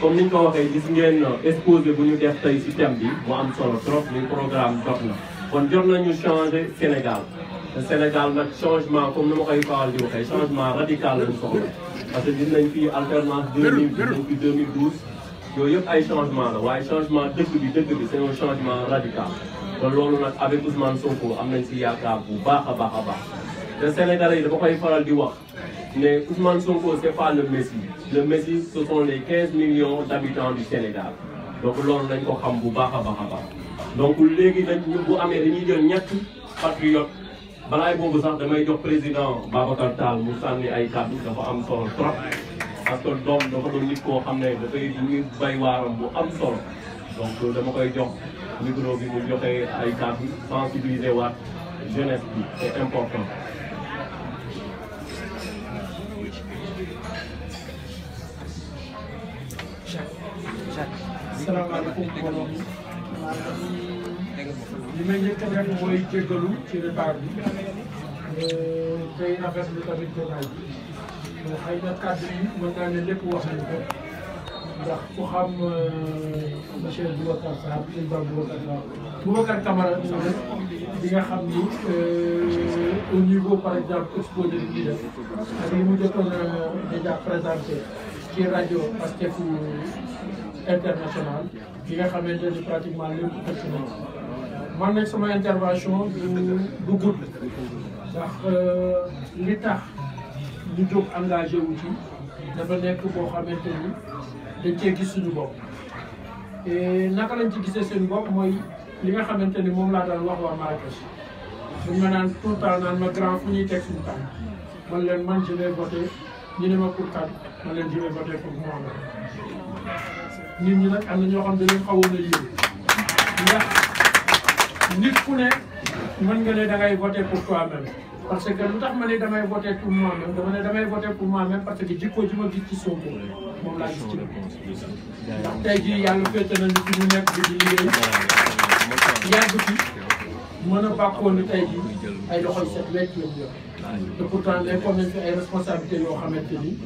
comme niñ ko waxee gis ngeen exposé bu ñu def tey ci thème bi mu am solo trop ni programme jot na kon jot nañu changer Sénégal te Sénégal nag changement comme ni ma koy faral di waxee changement radical lañ soxla parce que gis nañ fii alternance 2000 gis nañ fi 2012 yooyu yëpp ay changement la waaye changement dëgg bi c'est un changement radical te loolu nag avec Ousmane Sonko am nañ ci yaakaar bu baax a baax a baax te Sénégalais yi dafa koy faral di wax ne Ousmane Sonko c'est pas le Messie le Messie ce sont les 15 millions d'habitants du Sénégal donc loolu nañ ko xam bu baax a baax a baax donc léegi nag ñu bu amee dañuy jël ñetti patriote balaay boobu sax damay jox président Babacar Tall mu sànni ay kàddu dafa am solo trop parce que doom dafa doon nit koo xam ne dafay ñu bay waaram bu am solo donc dama koy jox micro bi mu joxe ay kàddu sensibiliser waat jeunesse bi c'est important. salaamaaleykum mbooloo mi li may njëkk a def mooy jéggalu ci retard bi tey rafetlu tamit jotaay bi xëy na kàddu yi mën naa ne lépp wax nañu ko ndax ku xam monsieur Boubacar Sarr président Boubacar Camara di nga xam ni au niveau par exemple exposé bi ñuy def ak li mu jotoon déjà présenté ci rajo Pastef international bi nga xamante ni pratiquement lépp fekk na man nag sama intervention du gudd ndax li tax ñu jóg engagé wu ci dafa nekk boo xamante ni dañ cee gis suñu bopp et naka lañ ci gisee seen bopp mooy li nga xamante ni moom laa daan wax waa Marrakech dañ ma naan tout le temps naan ma grand fu ñuy teg suñu tànk man leen man je vais voter ñu ne ma pour kan man leen je vais voter pour Mohamed nit ñi nag am na ñoo xam ne dañu xawoon a yéen ndax nit ku ne mën nga ne da ngay voter pour toi-même parce que lu tax ma ne damay voter pour moi-même dama ne damay voter pour moi-même parce que jikko ji ma gis ci Sonko moom laa gis ci la ndax tey jii yàlla féete nañu fi ñu nekk bi di liggéey yàgg fi mën a bàkkoon ni tey jii ay loxoy set wecc lañ yor te pourtant nekkoon nañ fi ay responsabilités yoo xamante ni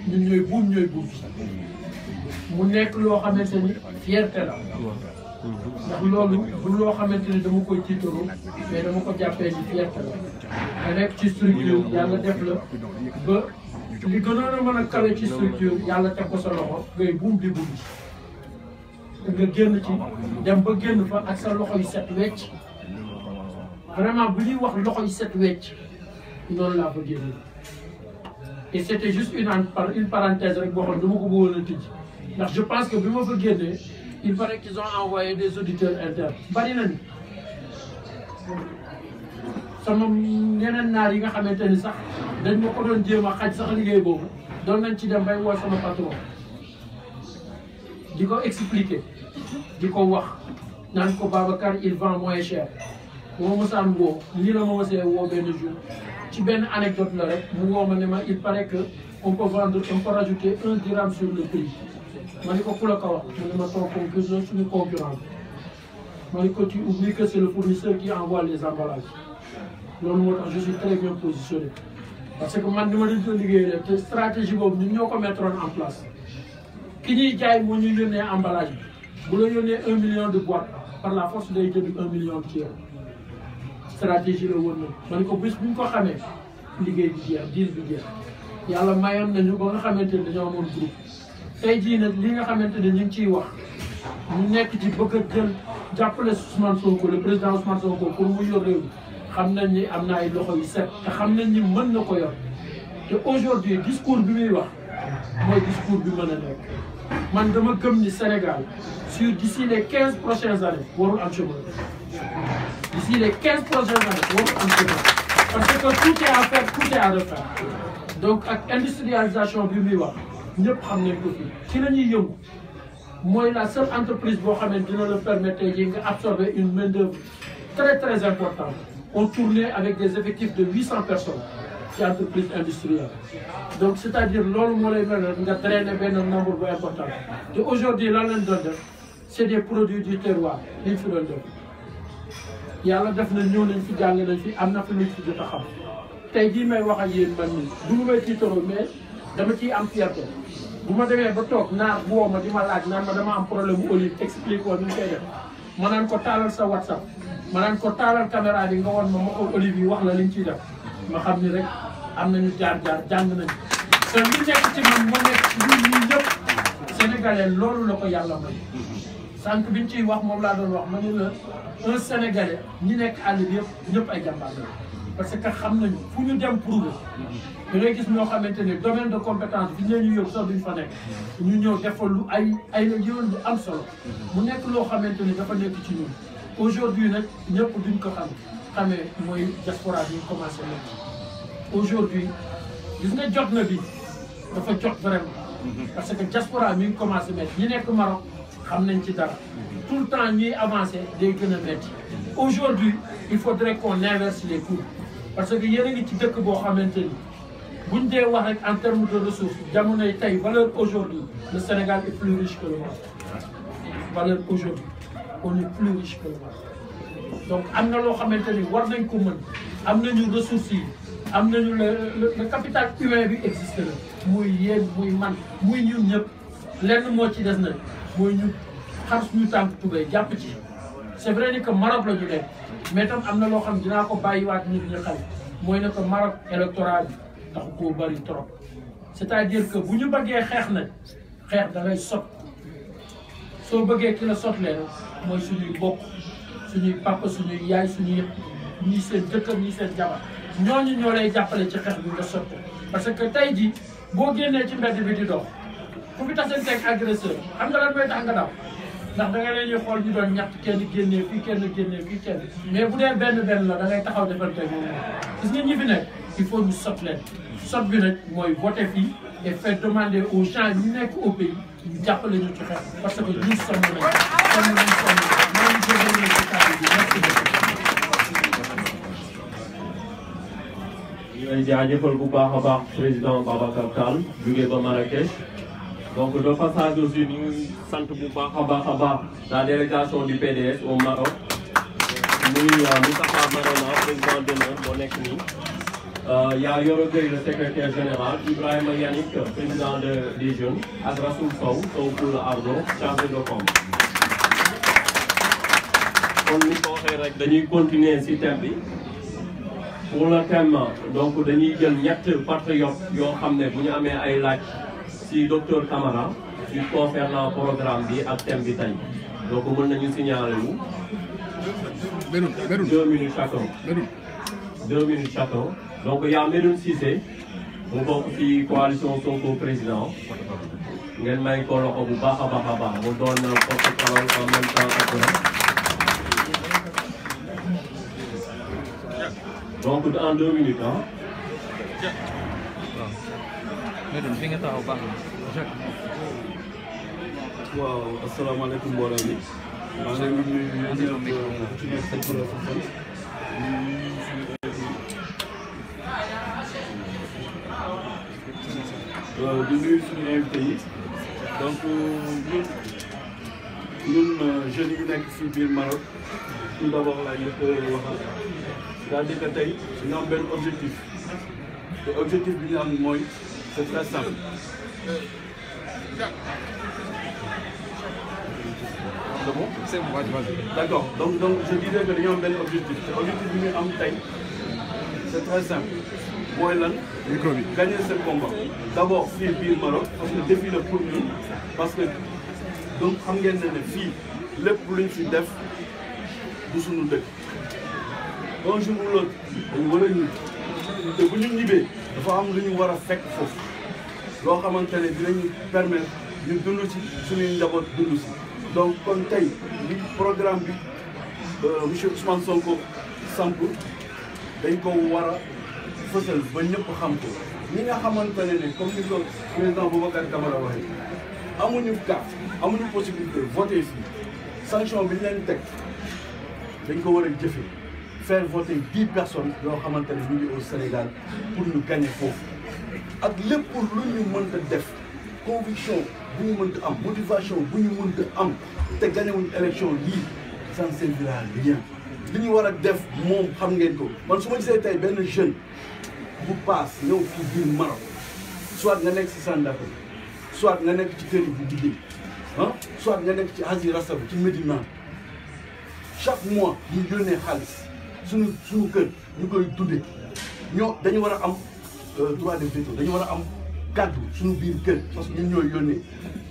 ñun ñooy buum mu nekk loo xamante ni fierté la ndax loolu du loo xamante ni dama koy tiitaru mais dama ko jàppee ni fierté la nga nekk ci structure yàlla def la ba li gënoon a mën a kawe ci structure yàlla teg ko sa loxo ngay buum di buum nga génn ci dem ba génn fa ak sa loxo yu set wecc vraiment bu ñuy wax loxo yu set wecc noonu laa fa génn et c'était juste une parenthèse rek boo xam dama ko bëggoon a tijji ndax je pense que bi ma fa génnee il paraît qu'ils ont envoyé des auditeurs internes bari nañu sama ñeneen naar yi nga xamante ni sax dañ ma ko doon jéem a xaj sax liggéey boobu doon nañ ci dem bay woo sama patron di ko expliquer di ko wax naan ko Babacar il vend moins cher bu ma mosaan woo lii la ma mosee woo benn jour ci benn anecdote la rek mu woo ma ne ma il paraît que on peut rajouter 1 dirham sur le prix ma ne ko ku la ko wax mu ne ma ton concurrent suñu concurrent ma ne ko tu oublies que c'est le fournisseur qui envoie les emballages loolu moo tax je suis très bien positionné parce que man ni ma dañ ko liggéey rek te stratégie boobu ñun ñoo ko mettre en place ki ñuy jaay moo ñuy yónnee emballage bi bu la yónnee 1 million de boîtes par la force day jënd 1 million de tiers stratégie la woon na ma ne ko bés bu ñu ko xamee liggéey bi jeex diir bi jeex yàlla mayoon nañu ba nga xamante ni dañoo amoon groupe tey jii nag li nga xamante ne ñu ngi ciy wax ñu nekk ci bëgg a jël jàppale Ousmane Sonko le président Ousmane Sonko pour mu yor réew mi xam nañ ni am na ay loxo yu set te xam nañ ni mën na ko yor te aujourd'hui discours bi muy wax mooy discours bi mën a nekk man dama gëm ni Sénégal sur d'ici les 15 prochaines années warul am chômage d'ici les 15 prochaines années warul am chômage parce que tout est à faire tout est à refaire donc ak industrialisation bi muy wax ñëpp xam nañ ko fii ci la ñuy yëngu mooy la seule entreprise boo xam ne dina la permettre yi nga absorber une main d'œuvre très importante on tournait avec des effectifs de 800 personnes ci entreprise industrielle donc c'est-à-dire loolu moo lay mel nga drainer benn nombre bu important te aujourd'hui lan lañ doon def c'est des produits du terroir liñ fi doon def yàlla def na ñëw nañ fi jàng nañ fi am na fi luñ fi jot a xam tey jii may wax ak yéen man nii du ma may tiitaroo mais dama ciy am fierté bu ma demee ba toog naar bu woo ma di ma laaj naan ma dama am problème mu olive explique ko ni ñu koy def ma naan ko taalal sa WhatsApp ma naan ko taalal caméra bi nga won ma ko olive yi wax la liñ ciy def ma xam ni rek am nañu jaar-jaar jàng nañu te li nekk ci man moo nekk ci ñun ñii ñëpp sénégalais loolu la ko yàlla may sànq biñ ciy wax moom laa doon wax ma ne la un sénégalais ñi nekk àll bi yëpp ñëpp ay jàmbaar la parce que xam nañu fu ñu dem prouver da ngay gis ñoo xamante ni domaine de compétence bi ñu yóbbu sax duñ fa nekk ñu ñëw defal lu ay la yoon lu am solo mu nekk loo xamante ni dafa nekk ci ñun aujourd'hui nag ñëpp duñ ko xamee mooy diaspora bi ñu commencé nekk aujourd'hui gis nga jot na bi dafa jot vraiment parce que diaspora mi ngi commencé mettre ñi nekk Maroc xam nañ ci dara tout le temps ñuy avancé day gën a métti aujourd'hui il faudrait qu'on inverse les cours parce que yéen a ngi ci dëkk boo xamante ni buñ dee wax rek en termes de ressources jamonoy tey valeur aujourd'hui le Sénégal est plus riche que le Maroc valeur aujourd'hui on est plus riche que le Maroc donc am na loo xamante ni war nañ ko mën am nañu ressources yi am nañu le capital humain bi existe la muy yéen muy man muy ñun ñëpp lenn moo ci des nag mooy ñu xar suñu tànk tubéy jàpp ci c'est vrai ni que Maroc la ñu nekk mais tam am na loo xam dinaa ko bàyyiwaat nit ñi xam mooy ne que Maroc électoral bi tax koo bëri trop c'est-à-dire que bu ñu bëggee xeex nag xeex da ngay sot soo bëggee ki la sotlee nag mooy suñuy bokk suñuy papa suñuy yaay suñuy ñii seen jëkkër ñii seen jabar ñooñu ñoo lay jàppale ci xeex bi nga sotti parce que tey jii boo génnee ci mbedd bi di dox ku fi tasanteeg agresseur xam nga lan mooy tax nga daw ndax da nga leen ñuy xool ñu doon ñett kenn génnee fii kenn mais bu dee benn la da ngay taxaw defante moom gis nga ñi fi nekk il faut ñu sot leen sot bi nag mooy voter fii et faire demander aux gens ñi nekk au pays ñu jàppale ñu ci xeex parce que ñun sonn nañ maa ngi jégalu ci kàddu bi merci beaucoup. ñu lay jaajëfal bu baax a baax président Babacar Tall jóge ba Marrakech donc de passage aussi ñu ngi sant bu baax a baax la délégation du PDS au Maroc muy Moustapha Marona président d'honneur moo nekk nii yaa Yoro Gueye le secrétaire général Ibrahima Yannick président des jeunes ak Rassoul Sow pour Ardo chargé de com. kon ni ko waxee rek dañuy continuer ci thème bi. pour le thème donc dañuy jël ñett patriote yoo xam ne bu ñu amee ay laaj ci docteur Camara ci concernant programme bi ak thème bi tey donc mën nañu signaler wu. 2 minutes chacun. 2 minutes chacun. donc y a Medoune Cissé mu bokk ci coalition Sonko président ngeen may ko loxo bu baax a baax mu doon porte-parole en même temps après. donc en 2 minutes ah. waaw asalaamaaleykum mbooloo mi. maa ngi leen di nuyu di nuyu suñu invité yi donc ñun jeunes yi nekk fii biir Maroc tout d'abord laay njëkk a waxal c'est-à-dire que tey dañu am benn objectif te objectif bi ñu am mooy c'est très simple. C'est bon? C'est bon, vas-y. D'accord, donc je disais que dañu am benn objectif te objectif bi ñu am tey c'est très simple mooy lan. gagner ce combat d'abord fii biir Maroc parce que défi la pour ñun parce que donc xam ngeen ne fii lépp luñ fi def du suñu dëkk un jour ou l'autre dañu war a ñibbi te bu ñu ñibbee dafa am lu ñu war a fekk foofu loo xamante ne dinañu permettre ñu dund ci suñuy njaboot dund ci donc kon tey li programme bi monsieur Ousmane Sonko samp dañ ko war a fësal ba ñëpp xam ko ñi nga xamante ne comme ni ko président Boubacar Camara waxee amuñu carte amuñu possibilité voter fii sanction bi ñu leen teg dañ ko war a jëfe faire voter 10 personnes yoo xamante ne ñu ngi au Sénégal pour ñu gagner foofu ak lépp lu ñu mënta def conviction bu ñu mënta am motivation bu ñu mënta am te gagné wuñ élection yii ça ne servira à rien li ñu war a def moom xam ngeen ko man su ma gisee tey benn jeune bu paas ñëw fii biir Maroc soit nga nekk ci Sandaga soit nga nekk ci kër yi bu Didé ah soit nga nekk ci Asie Rassab ci Médina chaque mois ñu yónnee xaalis suñu kër ñu koy tuddee ñoo dañu war a am droit de veto dañu war a am kàddu suñu biir kër parce que ñun ñooy yónnee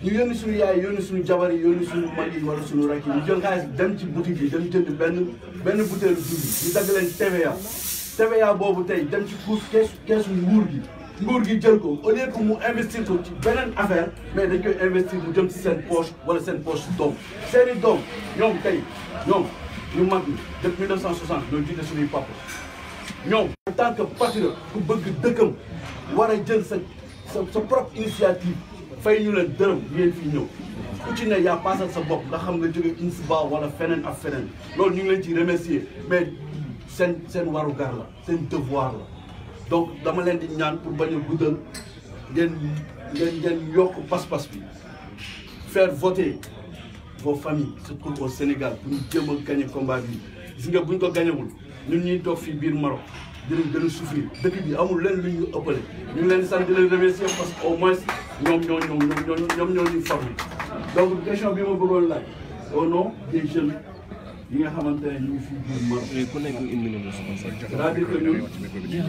ñu yónni suñu yaay yónni suñu jabar yi yónni suñu mag yi wala suñu rakk yi ñu jël xaalis dem ci boutique yi dem jënd benn butéelu dund ñu dagg leen TVA boobu tey dem ci keesu nguur gi jël ko au lieu que mu investir ko ci beneen affaire mais dañ koy investir mu jëm ci seen poche wala seen poche doom seeni doom ñoom tey ñoom ñu mag ñi depuis 1960 ñoo jiite suñuy papa ñoom en tant que patriote ku bëgg dëkkam war a jël sa propre initiative fay ñu leen dërëm yéen fii ñëw ku ci ne yaa paasal sa bopp nga xam nga jóge INSBA wala feneen ak feneen loolu ñu ngi leen ci remercier mais seen warugar la seen devoir la donc dama leen di ñaan pour bañ a guddal ngeen yokk pas-pas bi faire voter vos familles surtout au Sénégal pour ñu jéem a gagner combat bi gis nga buñ ko gagnewul ñun ñuy toog fii biir Maroc dinañ gën a souffrir dëkk bi amul leen lu ñu ëppale ñu ngi leen di sant di leen remercier parce que au moins ñoom ñoo ñu formé donc question bi ma bëggoon laaj au nom des jeunes yi nga xamante ne ñu ngi fii biir Maroc. ku nekk une minute c'est-à-dire que ñun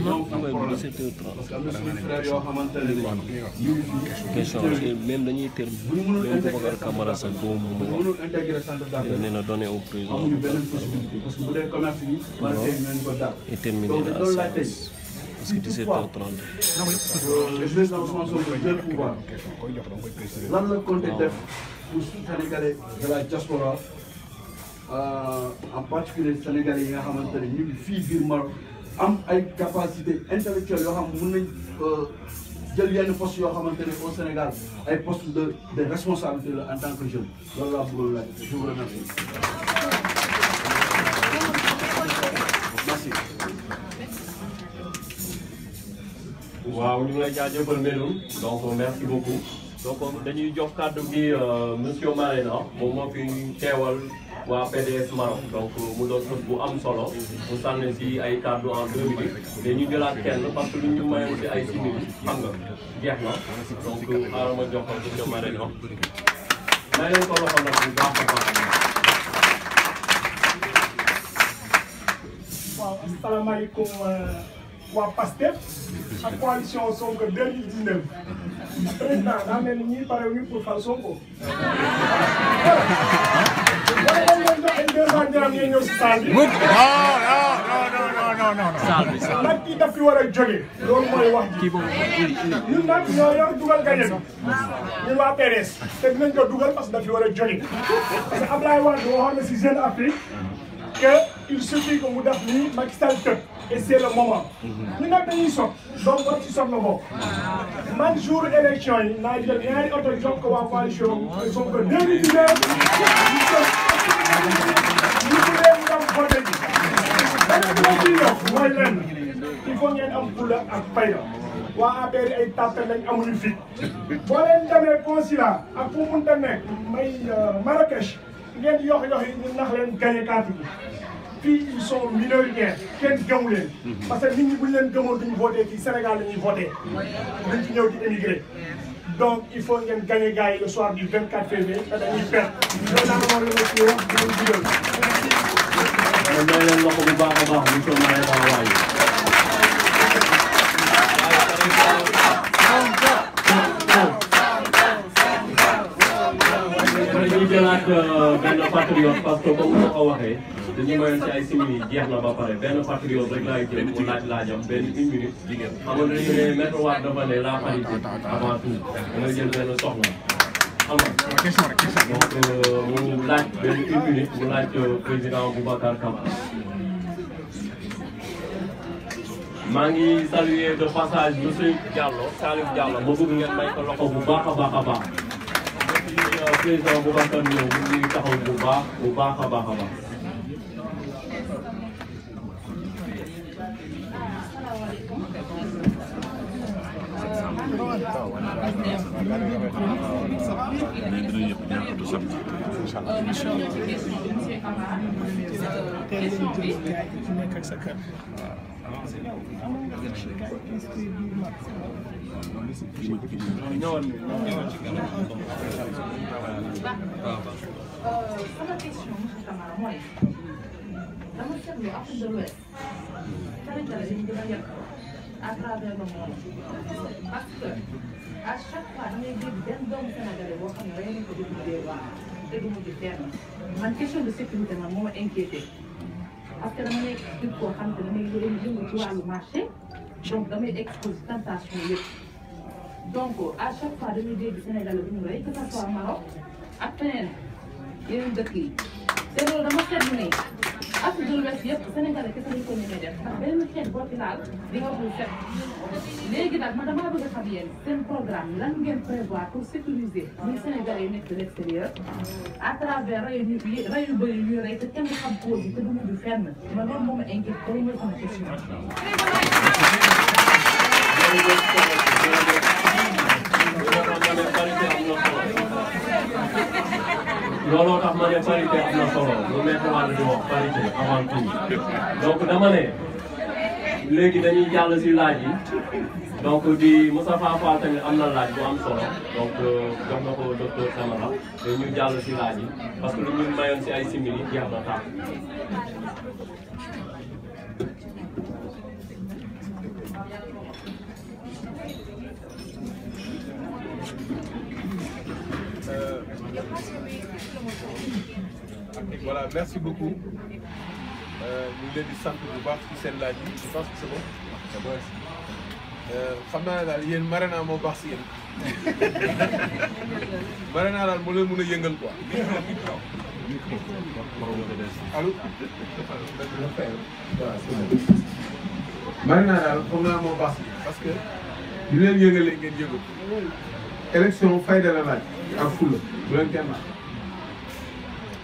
ñoo am problème parce que am na suñu frère yoo xamante ne ñu ngi fii. question même dañuy terminer. bu ñu mënul même intégrer Boubacar Camara sax doo mu bu ñu mënul intégrer centre d'affaires nee na donné au président amuñu beneen possibilité parce que bu dee commerce yi. wala tey ñu ko daal. et terminé donc à loolu laaj tey. parce que 17h30. le président Ousmane Sonko jël pouvoir lan la compté def pour Sénégalais de la diaspora en particulier Sénégalais yi nga xamante ne ñu ngi fii biir Maroc am ay capacité intellectuelle yoo xam ne mën nañ jël yenn poste yoo xamante ne au Sénégal ay poste de responsabilité la en tant que jeune loolu laa bëggoon laaj je vous remercie. Merci. waaw ñu ngi lay jaajëfal Medoune donc merci beaucoup donc dañuy jox kàddu gi monsieur Marena moom moo fi teewal waa PDS Maroc donc mu doon bés bu am solo mu sànni si ay kàddu en 2 minutes mais ñu jëlaat kenn parce que lu ñu mayoon si ay simili xam nga jeex na donc xaaral ma jox ko monsieur Marena may leen ko loxo nag bu baax a baax. waaw asalaamaaleykum waa PASTEF ak coalition Sonko 2019 président daa mel ni ñii pare wu ñu pour fal Sonko. wala dañ leen jox ay 200 dirham ngeen ñëw si salle bi. non. salle bi nag kii daf fi war a jóge. loolu mooy wax ji. ñun nag ñoo yor dugal gañe bi. ñun waa PDS te dinañ ko dugal parce que daf fi war a jóge. parce que Ablaye Wade waxoon na si Jeune Afrique que il suffit que mu def nii Macky Sall tëb. et c'est le moment. ñu nag dañuy soog donc war ci soog na bokk. man jour élection yi naa jël ñaari oto jox ko waa coalition Sonko 2019 ñu leen dem voté ji. parce que li ciy yokk mooy lenn il faut ngeen am fulla ak fayda waa APR ay tàppe lañ amuñu fit boo leen demee consulat ak fu mu mënta nekk may Marrakech ngeen yox yi ñu nax leen gagné carte bi. fii ils sont minoritaires kenn gëmu leen parce que nit ñi bu ñu leen gëmoon duñu voté fii Sénégal la ñuy voté duñ fi ñëw di émigré donc il faut ngeen gagné gars yi le soir du 24 février te dañuy perte loolu daal moo la ci wax di leen digal. may leen loxo bu baax a baax monsieur Marena waaye. laaj benn patriote parce que comme ma ko waxee dañu mayoon ci ay simili jeex na ba pare benn patriote rek laay jël mu laajam benn 1 minute. xamal nañu ne Maître Wade dafa ne la parité avant tout da nga jël benn soxna. xam nga donc mu laaj benn 1 minute mu laaj président Boubacar Camara. maa ngi saluer de passage monsieur Diallo Salif Diallo ma bëgg ngeen may ko loxo bu baax a baax a baax. président Boubacar ñëw mu ngi taxaw bu baax a baax a baax. Sama question monsieur Camara mooy dama seetlu Afrique de l'Ouest Sénégal dañu gën a yàq à travers le monde parce que à chaque fois da ngay dégg benn doomu sénégalais boo xam ne da ngeen ko déglu waa te du mujj fenn man question de sécurité man moo ma inquiété parce que dama nekk nit koo xam te damay yëngu ci wàllu marché donc damay expose tentation yëpp donc à chaque fois dañuy dégg sénégalais bu ñu rey que ça soit Maroc ak feneen yeneen dëkk yi te loolu dama seetlu ne Afrique de l'Ouest yëpp Sénégalais kese lañ ko ñemee def ndax benn xeet boo ci laal di nga ko set léegi nag man damaa bëgg a xam yéen seen programme lan ngeen prévoir pour sécuriser ñi Sénégalais yi nekk de l'extérieur à travers rayu yu bëri ñuy rey te kenn du xam cause yi te du mujj fenn man loolu moo ma inquiète loolu mooy sama question. looloo tax ma ne parité am na solo lu Maître Wade di wax parité avant tout donc dama ne léegi dañuy jàll si laaj yi donc di Moustapha Fall tamit am na laaj bu am solo donc jox na ko docteur Camara te ñu jàll si laaj yi parce que lu ñu mayoon si ay simili jeex na tàkk. Voilà, merci beaucoup. Ñu ngi leen di sant bu baax ci seen laaj yi je pense que c'est bon. C'est bon. Xam naa ne daal yéen Marena moo baax si yéen. Marena daal moo leen mën a yëngal quoi. Allô. Marena daal xam naa moo baax si yéen parce que ñu leen yëngalee ngeen yëngal. Élection fayda la laaj ak fulla bu leen kenn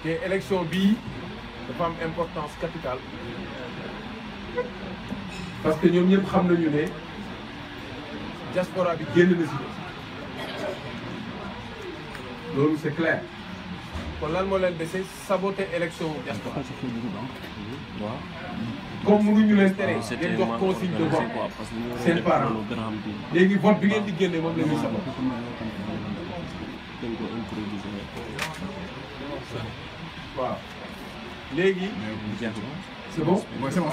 te élection bii dafa am importance capitale parce que ñoom ñëpp xam nañu ne diaspora bi génn na si loolu c'est clair kon lan moo leen dese saboter élection diaspora comme mënuñu leen tere ngeen jox consigne de vote seen parents léegi vote bi ngeen di génne moom la ñuy saboter waaw léegi c'est bon c'est bon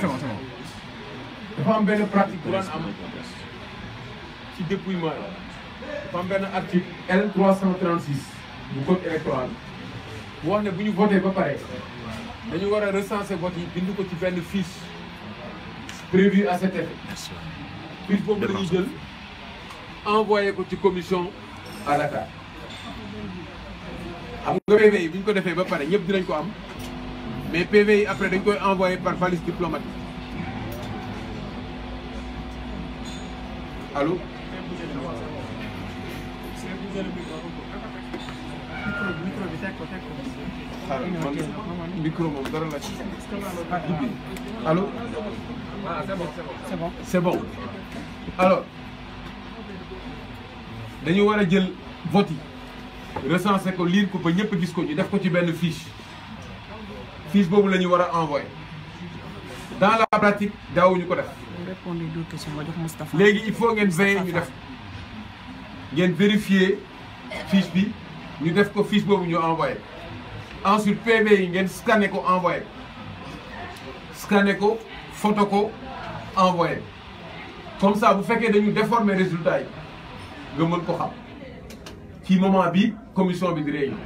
dafa am benn pratique bu daan am ci dépouillement yi dafa am benn article L 336 bu code électoral bu wax ne bu ñu voté ba pare dañu war a recenser vote yi bind ko ci benn fiche prévu à cet effet fiche boobu la ñuy jël envoyé ko ci commission à Dakar xam nga PV yi bu ñu ko defee ba pare ñëpp dinañ ko am mais PV yi après dañ koy envoyé par valise diplomatique allô. xaaral man micro moom dara la ci. allô. c'est bon c'est bon alors dañu war a jël vote yi. recensé ko lire ko ba ñëpp gis ko ñu def ko ci benn fiche boobu la ñu war a envoyé dans la pratique daawuñu ko def léegi il faut ngeen veiller ñu def ngeen vérifier fiche bi ñu def ko fiche boobu ñu envoyé ensuite PV yi ngeen scanné ko envoyé photo ko envoyé comme ça bu fekkee dañu déformer résultat yi nga mën ko xam ci moment bi commission bi di réunion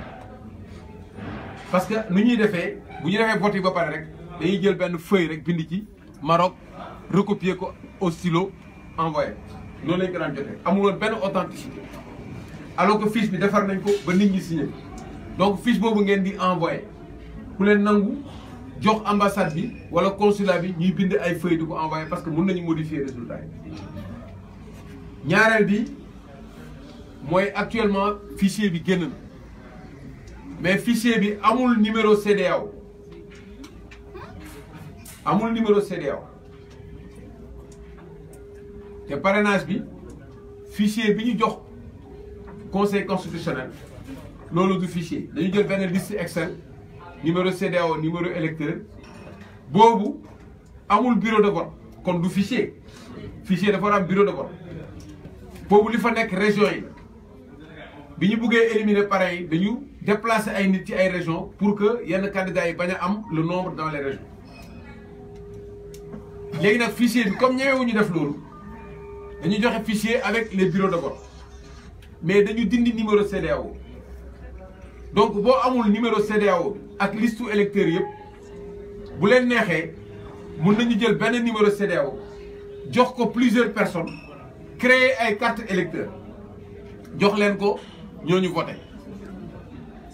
parce que nu ñuy defee bu ñu defee vote yi ba pare rek dañuy jël benn feuille rek bind ci Maroc recopier ko au stylo envoyé noonu lañ ko daan jotee amul woon benn authenticité alors que fiche bi defar nañ ko ba nit ñi signé donc fiche boobu ngeen di envoyé ku leen nangu jox ambassade bi wala consulat bi ñuy bind ay feuille di ko envoyé parce que mën nañu modifier résultat yi. ñaareel bi mooy actuellement fichier bi génn na mais fichier bi amul numéro CEDEAO amul numéro CEDEAO te parrainage bi fichier bi ñu jox conseil constitutionnel loolu du fichier dañu jël benn liste Excel numéro CEDEAO numéro électeur boobu amul bureau de vote kon du fichier dafa war am bureau de vote boobu li fa nekk région yi bi ñu buggee éliminer parrain yi dañu déplacer ay nit ci ay régions pour que yenn candidats yi bañ a am le nombre dans les régions léegi nag fichier bi comme ñëwewuñu def loolu dañu joxe fichier avec les bureaux de vote mais dañu dindi numéro CEDEAO donc boo amul numéro CEDEAO ak liste électeurs yëpp bu leen neexee mun nañu jël benn numéro CEDEAO jox ko plusieurs personnes créer ay carte électeur jox leen ko ñooñu voté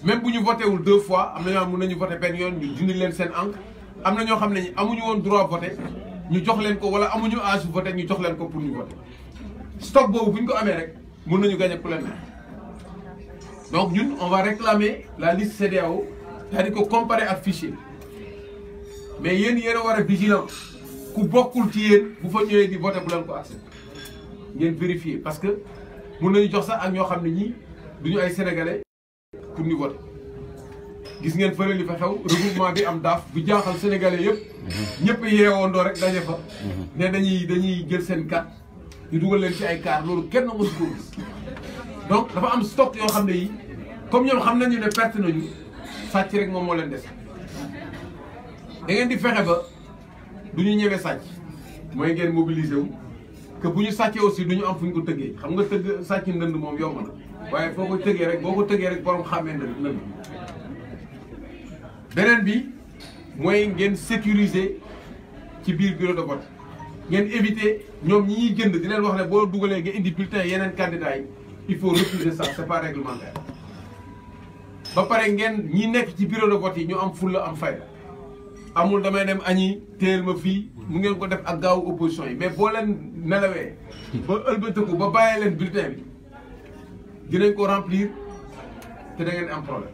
même bu ñu voté wul 2 fois am na ñoo xam mun nañu voté benn yoon ñu dindi leen seen encre am na ñoo xam ne amuñu woon droit voté ñu jox leen ko wala amuñu âge voté ñu jox leen ko pour ñu voté stock boobu bu ñu ko amee rek mun nañu gagné ku leen neex donc ñun on va réclamer la liste CEDEAO c'est-à-dire que comparer ak fichier mais yéen yéen a war a vigilant ku bokkul ci yéen bu fa ñëwee di voté bu leen ko accepté ngeen vérifier parce que mun nañu jox sax ak ñoo xam ne ñii duñu ay sénégalais pour ñu voter gis ngeen fële li fa xew regroupement bi am daaf bu jaaxal sénégalais yëpp ñëpp yeewoondoo rek daje fa ne dañuy jël seen carte ñu dugal leen ci ay carte loolu kenn mësu ko gis donc dafa am stock yoo xam ne yi comme ñoom xam nañu ne perte nañu sàcc rek moom moo leen des da ngeen di fexe ba du ñu ñëwee sàcc mooy ngeen mobiliser wu que bu ñu sàccee aussi du ñu am fu ñu ko tëggee xam nga tëgg sàcc ndënd moom yomb na waaye foo ko tëggee rek boo ko tëggee rek borom xàmmee ndënd beneen bi mooy ngeen sécuriser ci biir bureau de vote ngeen éviter ñoom ñi ñuy jënd di leen wax ne boo dugalee nga indi bulletin yeneen candidats yi il faut refuser ça c'est pas réglementaire ba pare ngeen ñi nekk ci bureau de vote yi ñu am fulla am fayda amul damay dem añi téel ma fii mu ngeen ko def ak gaawu opposition yi mais boo leen nelawee ba ëlbatiku ba bàyyee leen bulletin bi dinañ ko remplir te da ngeen am problème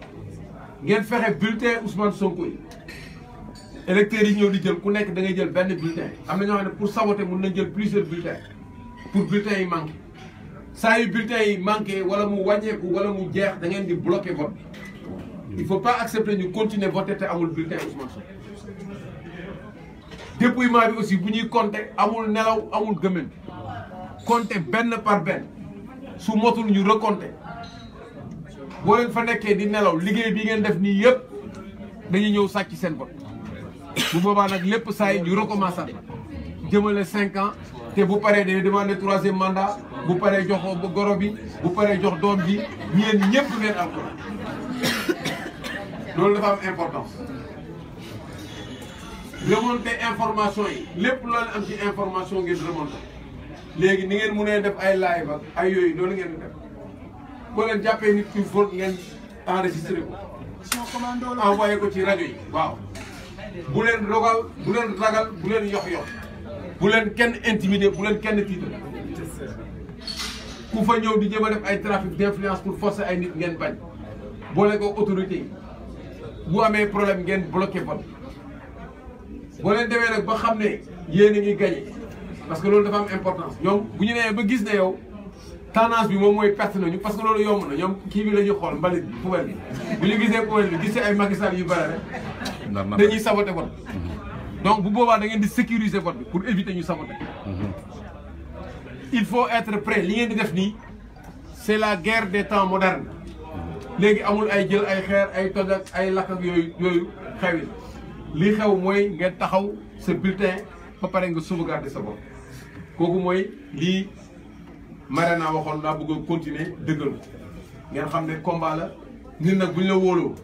ngeen fexe bulletin Ousmane Sonko yi électeurs yi ñëw di jël ku nekk da ngay jël benn bulletin am na ñoo xam ne pour saboter mun nañ jël plusieurs bulletins pour bulletins yi manqué saa yu bulletins yi manqué wala mu wàññeeku wala mu jeex da ngeen di bloquer vote il faut pas accepter ñu continuer voter te amul bulletin Ousmane Sonko dépouillement bi aussi bu ñuy compter amul nelaw amul gëmën compter benn par benn su motul ñu recompter boo leen fa nekkee di nelaw liggéey bi ngeen def nii yëpp dañuy ñëw sàcc seen vote bu boobaa nag lépp saa yi ñu recommencer jëmale 5 ans te bu paree day demander 3e mandat bu paree jox goro bi bu paree jox doom bi ñeen ñëpp ngeen am ko loolu dafa am importance. remonter information yi lépp loolu am ci information ngeen remonter léegi ni ngeen mënee def ay live ak ay yooyu loolu ngeen def boo leen jàppee nit ki vote ngeen enregistré ko envoyé ko ci rajo yi waaw bu leen ragal bu leen yox bu leen kenn intimider bu leen kenn tiital ku fa ñëw di jëm a def ay trafic d'influence pour forcer ay nit ngeen bañ boole ko autorité yi bu amee problème ngeen bloqué vote boo leen demee nag ba xam ne yéen a ngi gagné parce que loolu dafa am importance ñoom bu ñu nee ba gis ne yow tendance bi moom mooy perte nañu parce que loolu yomb na ñoom kii bi la ñuy xool mbalit bi poubelle bi bu ñu gisee poubelle bi gisee ay Macky Sall yu bëri rek dañuy saboter vote donc bu boobaa da ngeen di sécuriser vote bi pour éviter ñu saboter il faut être prêt li ngeen di def nii c'est la guerre des temps modernes léegi amul ay jël ay xeer ay toj ak ay lakk ak yooyu xewi li xew mooy ngeen taxaw sa bulletin ba pare nga sauvegarder sa bopp kooku mooy lii Marena waxoon laa bëgg a continuer dëggal ngeen xam ne combat la nit nag bu ñu la wóoloo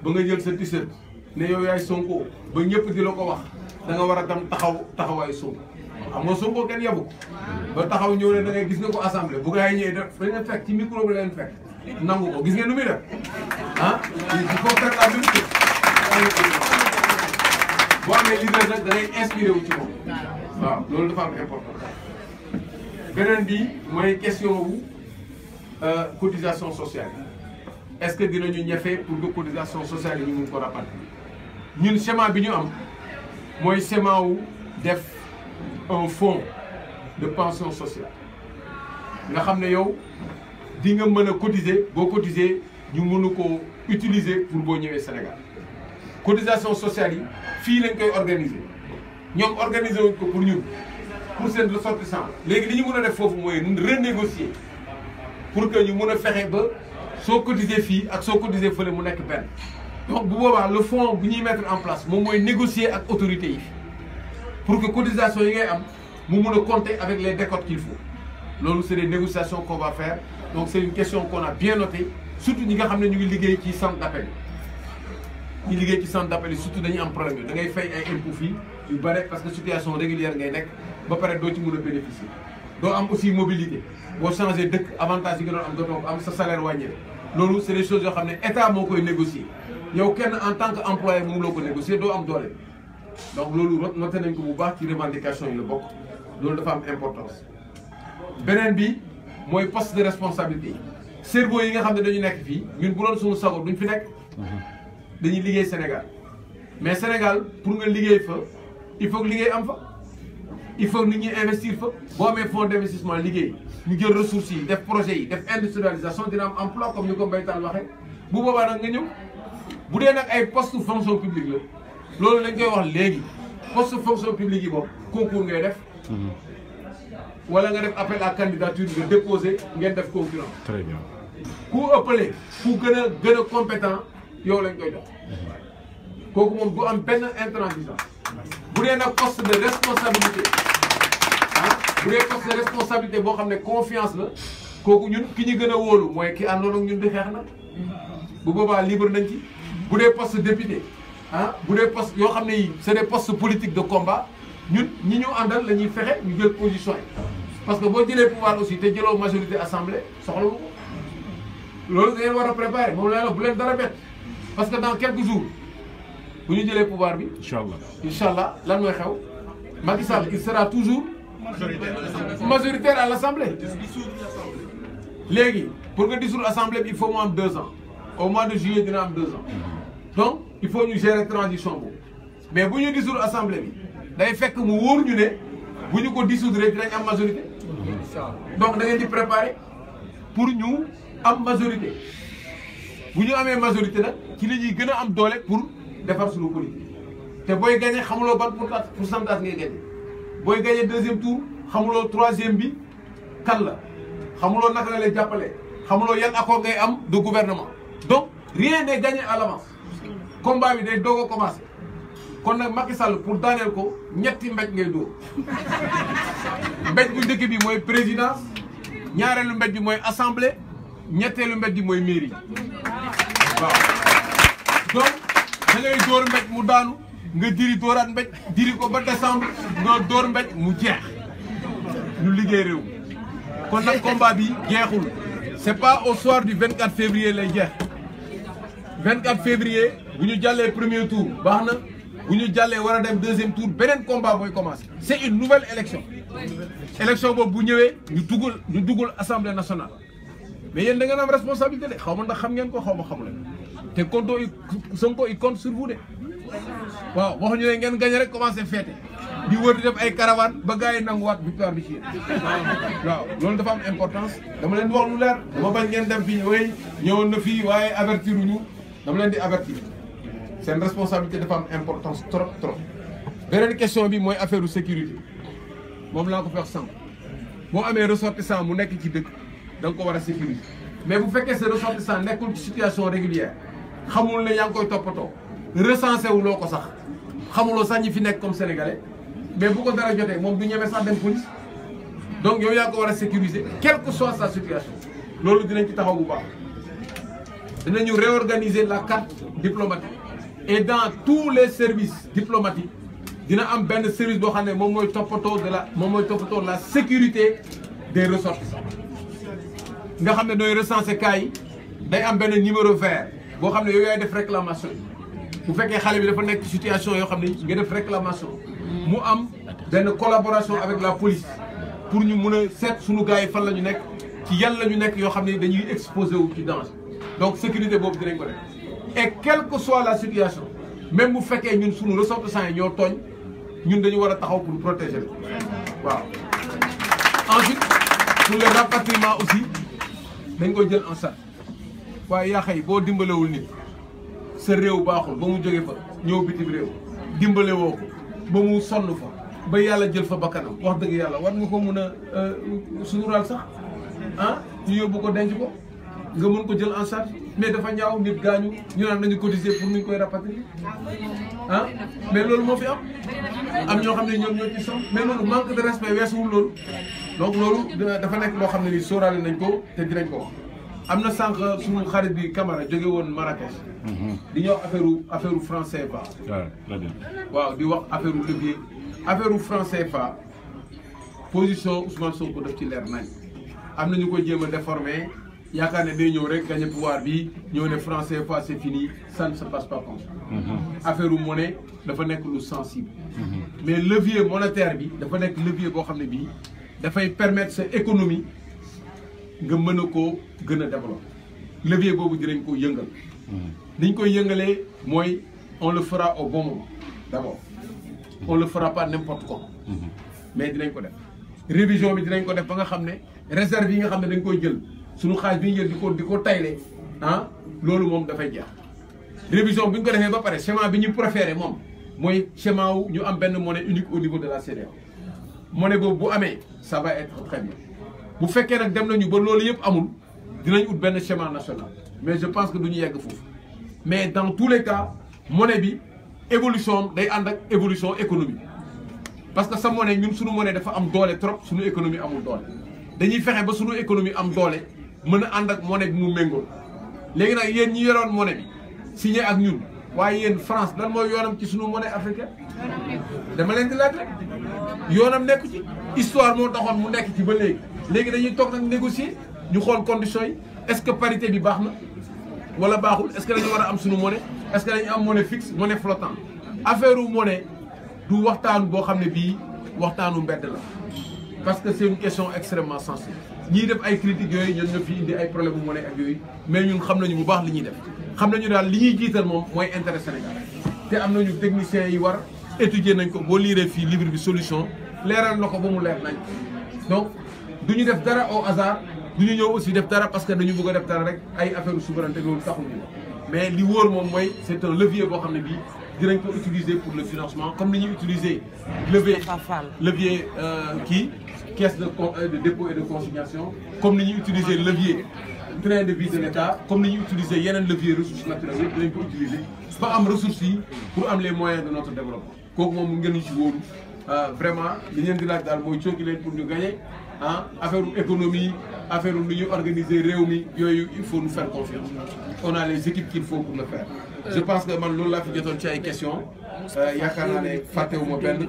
ba nga jël sa t-shirt ne yow yaay Sonko ba ñëpp di la ko wax da nga war a dem taxawaayu Sonko xam nga Sonko kenn yabu ba taxaw ñëw ne da ngay gis nga ko assemblée bu gaa yi ñëwee def dañ leen fekk ci micro bi leen fekk nangu ko gis ngeen nu muy def ah il faut faire la même chose boo amee leader nag da ngay inspiré wu ci moom waaw loolu dafa am important beneen bi mooy question wu cotisation sociale est-ce que dinañu ñefe pour que cotisation sociale yi ñu mun ko rapatrier ñun schéma bi ñu am mooy schéma wu def un fonds de pension sociale nga xam ne yow di nga mën a cotiser boo cotiser ñu mënu ko utiliser pour boo ñëwee Sénégal cotisation sociale yi fii lañ koy organiser ñoom organiser wuñ ko pour ñun pour seen ressortissants léegi li ñu mën a def foofu mooy renégocier pour que ñu mën a fexe ba soo cotiser fii ak soo cotiser fële mu nekk benn donc bu boobaa le fonds bu ñuy mettre en place moom mooy négocier ak autorités yi pour que cotisation yi ngay am mu mën a compter avec les décotes qu'il faut loolu c'est des négociations qu'on va faire donc c'est une question qu'on a bien notée surtout ñi nga xam ne ñu ngi liggéey ci centre d'appel yi ñi liggéey ci centre d'appel yi surtout dañuy am problème yooyu da ngay fay ay impôts fii yu bare parce que situation régulière ngay nekk ba pare doo ci mën a bénéficier doo am aussi mobilité boo changé dëkk avantage yi nga doon am dootoo ko am sa salaire wàññeeku loolu c'est des choses yoo xam ne état moo koy négocier yow kenn en tant que employé mënuloo ko négocier doo am doole donc loolu noté nañ ko bu baax ci revendication yi la bokk loolu dafa am importance. beneen bi mooy poste de responsabilité yi cerveau yi nga xam ne dañu nekk fii ñun bu doon suñu sago duñ fi nekk dañuy liggéey Sénégal mais Sénégal pour nga liggéey fa il faut que liggéey am fa il faut que nit ñi investir fa boo amee fonds d'investissement liggéey ñu jël ressources yi def projet yi def industrialisation dina am emploi comme ni ko Mbaytaan waxee bu boobaa nag nga ñëw bu dee nag ay poste fonction publique la loolu lañ koy wax léegi poste fonction publique yi boobu concours ngay def wala nga def appel à candidature nga déposer ngeen def concurrence. Très bien. ku ëppale ku gën a compétent yow lañ koy jox kooku moom du am benn intransigeance bu dee nag poste de responsabilité bu dee poste de responsabilité boo xam ne confiance la kooku ñun ki ñu gën a wóolu mooy ki àndoon ak ñun di xeex na bu boobaa libre nañ ci bu dee poste député bu dee poste yoo xam ne yi c'est des postes politiques de combat ñun ñi ñu àndal la ñuy fexe ñu jël position yi parce que boo jëlee pouvoir aussi te jëloo majorité assemblée soxla wu ko loolu da ngeen war a préparer moom la bu leen dara bett parce que dans quelques jours bu ñu jëlee pouvoir bi. incha allah lan mooy xew Macky Sall il sera toujours majoritaire à l'assemblée. léegi pour nga dissoudre assemblée bi il faut mu am 2 ans au mois de juillet dina am 2 ans donc il faut ñu gérer transition boobu mais bu ñu dissoudre assemblée bi day fekk mu wóor ñu ne bu ñu ko dissoudre dinañ am majorité donc da ngeen di préparer pour ñu am majorité bu ñu amee majorité nag ci la ñuy gën a am doole pour defar suñu politique te booy gagné xamuloo ban pourcentage ngay gagné booy gagné 2e tour xamuloo 3e bi kan la xamuloo naka la lay jàppale xamuloo yan accord ngay am de gouvernement donc rien n'est gagné à l'avance combat bi day doog a commencé kon nag Macky Sall pour daaneel ko ñetti mbéj ngay dóor mbéj bu njëkk bi mooy présidence ñaareelu mbéj bi mooy assemblée ñetteelu mbéj bi mooy mairie waaw donc da ngay dóor mbéj mu daanu nga diri dóoraat mbéj diri ko ba décembre nga dóor mbéj mu jeex ñu liggéey réew kon nag combat bi jeexul c'est pas au soir du 24 février lay jeex 24 février bu ñu jàllee premier tour baax na bu ñu jàllee war a dem 2e tour beneen combat mooy commencer c'est une nouvelle élection élection boobu bu ñëwee ñu dugal assemblée nationale mais yéen da ngeen am responsabilité de xaw ma ndax xam ngeen ko xaw ma xamu leen te compte Sonko il compte sur vous de waaw waxuñu ne ngeen gagné rek commencé féete di wër di def ay caravane ba gars yi nanguwaat victoire bi ci yéen waaw loolu dafa am importance dama leen di wax lu leer dama bañ ngeen dem fii way ñëwoon na fii waaye avertir ñu dama leen di avertir seen responsabilité dafa am importance trop trop. beneen question bi mooy affaire sécurité moom laa ko fi wax sànq boo amee ressortissant mu nekk ci dëkk da nga ko war a sécuriser mais bu fekkee sa ressortissant nekkul ci situation régulière xamul ne yaa ngi koy toppatoo recensé wu loo ko sax xamuloo sax ñi fi nekk comme sénégalais mais bu ko dara jotee moom du ñeme sax dem police donc yow yaa ko war a sécuriser quelle que soit sa situation loolu dinañ ci taxaw bu baax. dinañu réorganiser la carte diplomatique et dans tous les services diplomatiques dina am benn service boo xam ne moom mooy toppatoo la sécurité des ressortissants nga xam ne nooy recenser cas yi day am benn numéro vert boo xam ne yow yaay def réclamation bu fekkee xale bi dafa nekk situation yoo xam ne nga def réclamation mu am benn collaboration avec la police pour ñu mun a seet suñu gars yi fan la ñu nekk ci yan la ñu nekk yoo xam ne dañuy exposé wu ci danger donc sécurité boobu dinañ ko def et quelle que soit la situation même bu fekkee ñun suñu ressortissants yi ñoo tooñ ñun dañu war a taxaw pour protéger leen waaw. ensuite pour le rapatriement aussi dañ koy jël en charge waaye yaa xëy boo dimbalewul nit sa réew baaxul ba mu jóge fa ñëw bitim réew dimbale woo ko ba mu sonn fa ba yàlla jël fa bakkanam wax dëgg yàlla war nga ko mun a suturaal sax ah ñu yóbbu ko denc ko nga mën ko jël en charge mais dafa ñaaw nit gaañu ñu naan nañu cotiser pour ñu koy rapatrier ah mais loolu moo fi am ñoo xam ne ñoom ñoo ci sonn mais loolu manque de respect weesuwul loolu donc loolu dafa nekk loo xam ne ni sóoraale nañ ko te dinañ ko wax. am na sànq suñu xarit bi Camara jóge woon Marrakech di ñuy wax affaire franc CFA waaw di wax affaire levier affaire franc CFA position Ousmane Sonko daf ci leer nañ am na ñu koy jéem a déformer yaakaar ne day ñëw rek gagné pouvoir bi ñëw ne franc CFA c'est fini ça ne se passe pas comme ça affaire monnaie dafa nekk lu sensible mais levier monétaire bi dafa nekk levier boo xam ne bii dafay permettre sa économie nga mën a koo gën a développer levier boobu dinañ ko yëngal niñ koy yëngalee mooy on le fera au bon moment d'abord on le fera pas n'importe comment mais dinañ ko def révision bi dinañ ko def ba nga xam ne réserve yi nga xam ne dañ koy jël suñu xaaj bi ñu jël di ko tayle ah loolu moom dafay jeex révision bi ñu ko defee ba pare schéma bi ñu préféré moom mooy schéma wu ñu am benn monnaie unique au niveau de la CEDEAO monnaie boobu bu amee ça va être très bien bu fekkee nag dem nañu ba loolu yëpp amul dinañ ut benn schéma national mais je pense que du ñu yegg foofu mais dans tous les cas monnaie bi évolution day ànd ak évolution économique parce que sa monnaie ñun suñu monnaie dafa am doole trop suñu économie amul doole dañuy fexe ba suñu économie am doole mën a ànd ak monnaie bi mu méngool léegi nag yéen ñi yoroon monnaie bi signé ak ñun waaye yéen France lan mooy yoonam ci suñu monnaie africaine dama leen di laaj rek yoonam nekku ci histoire moo taxoon mu nekk ci ba léegi dañuy toog nag négocier ñu xool conditions yi est-ce que parité bi baax na wala baaxul est-ce que dañu war a am suñu monnaie est-ce que dañu am monnaie fixe monnaie flottante affaire u monnaie du waxtaanu boo xam ne bii waxtaanu mbedd la parce que c'est une question extrêmement sensible ñiy def ay critiques yooyu ñoom ñoo fi indi ay problème bu monnaie ak yooyu mais ñun xam nañu bu baax li ñuy def xam nañu daal li ñuy jiital moom mooy intérêt Sénégal te am nañu techniciens yi war étudier nañ ko boo liiree fii livre bi solution leeral na ko ba mu leer nañ donc du ñu def dara au hasard du ñu ñëw aussi def dara parce que dañu bëgg a def dara rek ay affaire souveraineté loolu taxul ñu mais li wóor moom mooy c'est un levier boo xam ne bii dinañ ko utiliser pour le financement comme ni ñuy utiliser levier kii caisse de dépôt et de consignation comme ni ñuy utiliser levier train de vie de l'État comme ni ñuy utiliser yeneen levier ressources naturelles yëpp dinañ ko utiliser ba am ressources yi pour am les moyens de notre développement kooku moom mu ngeen ñu ci wóolu vraiment li ngeen di laaj daal mooy cooki leen pour ñu gagner ah affaire économie affaire lu ñuy organiser réew mi yooyu il faut nous faire confiance on a les équipes qu'il faut pour le faire je pense que man loolu laa fi jotoon ci ay questions yaakaar naa ne fàttewuma benn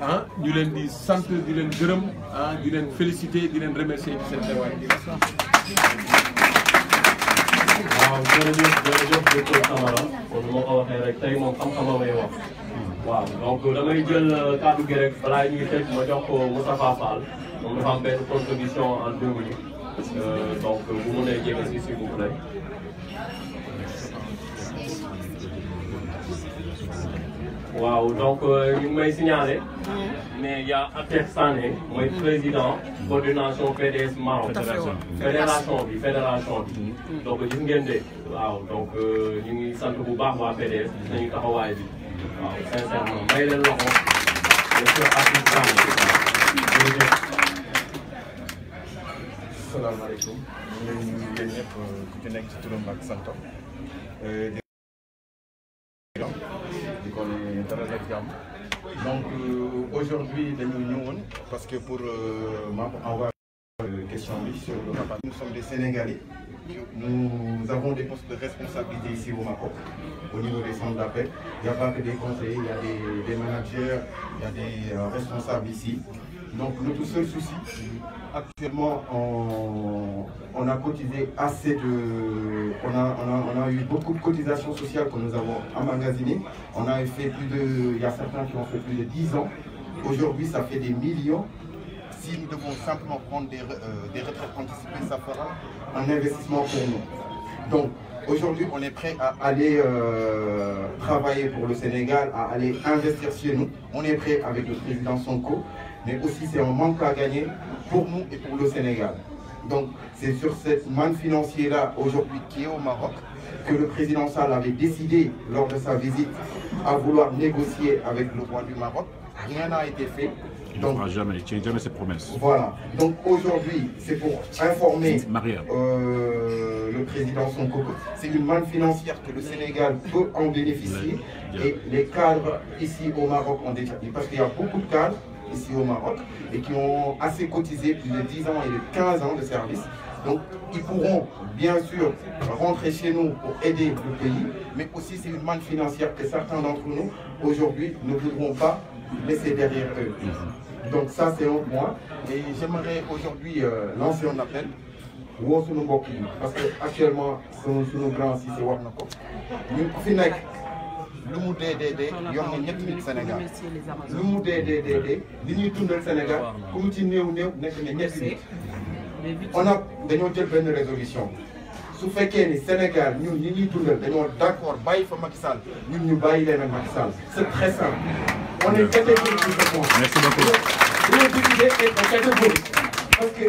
ah ñu leen di sant di leen gërëm ah di leen féliciter di leen remercier ci seen teewaay. waaw jërëjëf docteur Camara kon moo ko waxee rek tey moom xam-xamam may wax waaw donc damay jël kàddu gi rek balaa ñuy tëj ma jox ko Moustapha Fall moom dafa am benn contribution en 2 minutes donc bu mu nee jege si s'il vous plaît. waaw donc ñu ngi may signaler mais y a Atek Sané mooy président coordination PDS Maroc fédération bi donc gis ngeen de waaw donc ñu ngi sant bu baax waa PDS gis nañu taxawaay bi waaw sincèrement may leen loxo monsieur Atek Sané jërëjëf. salaamaaleykum ñu ngi leen di ñëpp ku ci nekk ci turam ak santam di ko ne dara def jàmm donc aujourd'hui dañu ñëwoon parce que pour envoyer question bi sur le rapatriement. Nous sommes des Sénégalais Nous avons des postes de responsabilité ici au Maroc, au niveau des centres d'appel. Il n'y a pas que des conseillers, il y a des managers, il y a des responsables ici. Donc notre seul souci, actuellement, on a cotisé assez de... On a eu beaucoup de cotisations sociales que nous avons emmagasinées. On a fait il y a certains qui ont fait plus de 10 ans. Aujourd'hui, ça fait des millions. Si nous devons simplement prendre des retraites anticipées, ça fera un investissement pour nous. Donc, aujourd'hui, on est prêt à aller travailler pour le Sénégal, à aller investir chez nous. On est prêt avec le président Sonko, mais aussi c'est un manque à gagner pour nous et pour le Sénégal. Donc, c'est sur cette manne financière-là, aujourd'hui, qui est au Maroc, que le président Sall avait décidé, lors de sa visite, à vouloir négocier avec le roi du Maroc. Rien n'a été fait. Il ne fera jamais, il ne tient jamais ses promesses. Voilà. Donc aujourd'hui, c'est pour informer le président Sonko. C'est une manne financière que le Sénégal peut en bénéficier. Et les cadres ici au Maroc ont déjà dit, parce qu'il y a beaucoup de cadres ici au Maroc et qui ont assez cotisé plus de 10 ans et de 15 ans de service. Donc ils pourront bien sûr rentrer chez nous pour aider le pays, mais aussi c'est une manne financière que certains d'entre nous aujourd'hui ne voudront pas laisser derrière eux. Donc ça c'est un point. Et j'aimerais aujourd'hui lancer un appel woo sunu mbokk yi parce que actuellement sunu grand si wax na ko ñun ku fi nekk lu mu dee yor na ñetti nit Sénégal lu mu dee li ñuy dundal Sénégal ku mu ci néew nekk na ñetti nit. On a dañoo jël benn résolution su fekkee ni Sénégal ñun ñi ñuy dundal dañoo d'accord bàyyi fa Macky Sall ñun ñu bàyyi leen ak Macky Sall c'est très simple. On est catégorique de réponse. Merci beaucoup. L'idée est catégorique parce que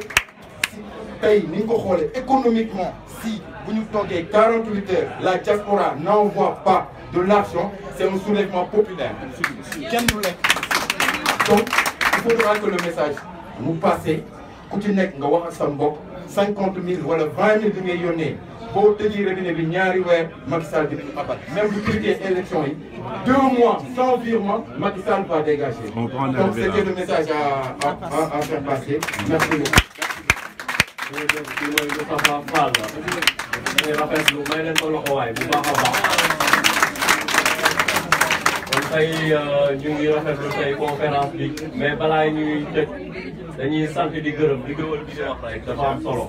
tey ni ñu ko xoolee économiquement si bu ñu toogee 48 heures la diaspora n'envoie pas de l'argent, c'est un soulèvement populaire. Kenn du lekk. Donc il faudra que le message mu passe. Ku ci nekk nga wax ak sa mbokk 50 000 wala 20 000 bi ngay yónnee boo tëjee robinet bi ñaari weer Macky Sall dinañu abal même bu tëjee élection yi 2 mois sans virement Macky Sall va dégager. Donc c'était le message à faire passer. Merci beaucoup. kii mooy Moustapha Fall la dañuy rafetlu may leen ko loxo waay bu baax a baax kon tey ñu ngi rafetlu tey conférence bi mais balaa ñuy tëj dañuy sant di gërëm di gëwal di wax rek dafa am solo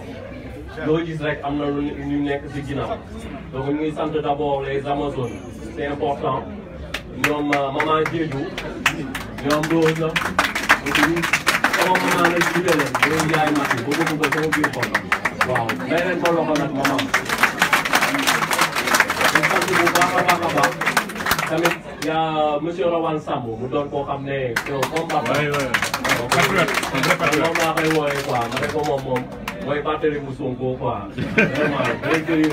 loo gis rek am na lu ñu nekk ci ginnaaw donc ñu ngi sant d'abord les Amazones c'est important ñoom maman Diédhiou ñoom Rose la sama maman nag jiite leen loolu yaay mat yi ba bëgg ko sama biir xol waaw may leen ko loxo nag maman ñu sant bu baax a baax tamit yaa monsieur Rawane Samb mu doon koo xam ne combat moom laa koy wooyee quoi ma ne ko moom mooy partenaire bu Sonko quoi vraiment day jëriñ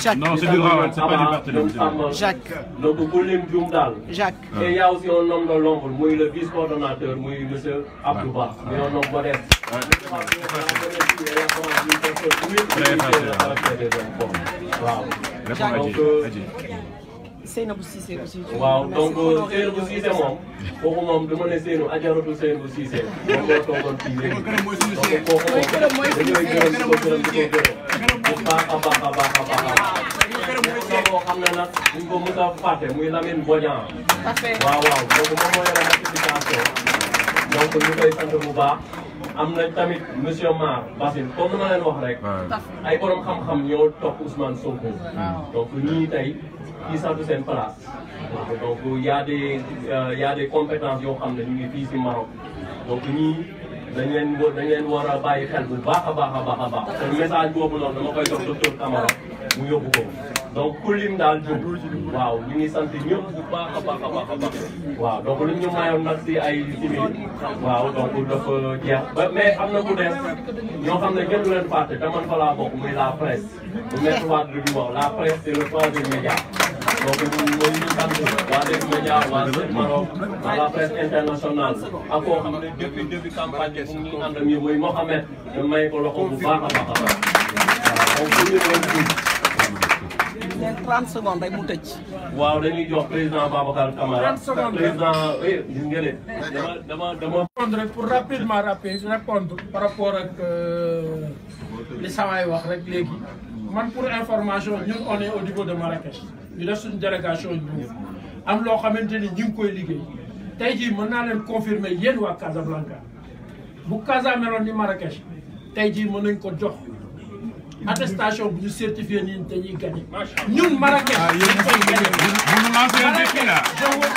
Jacques. Non, c'est du Rawane, c'est pas du partenaire. Jacques. Donc, pour l'Im Dal. Jacques. Et il y a aussi un homme de l'ombre, moi, le vice-coordonnateur, moi, monsieur Abdouba. Mais un homme modeste. Seynabou Cissé aussi. waaw donc Seynabou Cissé moom kooku moom dama ne Seynabou ajaratu Seynabou Cissé moom moo toogoon fii léegi donc kooku moom dañooy gërëm di ko gërëm bu baax a baax boo xam ne nag ñu ko mos a fàtte muy Lamine Bodian. waaw donc moom moo yore notification donc ñu koy sant bu baax. am na tamit monsieur Mar Basile comme ma leen wax rek ay borom xam-xam ñoo topp Ousmane Sonko donc ñii tey kii santu seen place donc y a des compétences yoo xam ne ñu ngi fii si Maroc donc ñii dañ leen war a bàyyi xel bu baax a baax te message boobu noonu dama koy jox docteur Camara mu yóbbu ko donc ku lim daal jub waaw ñu ngi sant ñëpp bu baax a baax waaw donc lu ñu mayoon nag si ay simili waaw donc dafa jeex ba mais am na ku des ñoo xam ne kenn du leen fàtte te man fa laa bokk muy la presse bu mettre waat lu ñu wax la presse c'est le troisième média donc ñun mooy ñu sant waa des médias waa Sen Maroc à la presse internationale ak koo xam ne depuis début campagne bi ñu ànd ak ñu mooy Mohamed ñu may ko loxo bu baax a baax waaw donc 30 secondes rek mu tëj. waaw dañuy jox président Babacar Camara. 30 secondes président gis nga de dama. répondre pour rapidement répondre par rapport ak li samay wax rek léegi man pour information ñun on est au niveau de Marrakech ñu def suñu délégation ñu am loo xamante ni ñu ngi koy liggéey tey jii mën naa leen confirmer yéen waa Casablanca bu Casa meloon ni Marrakech tey jii mën nañ ko jox attestation bu ñu certifié nii dañuy gagné ñun Marrakech dañ koy gagné. Vous nous lancez un défi là.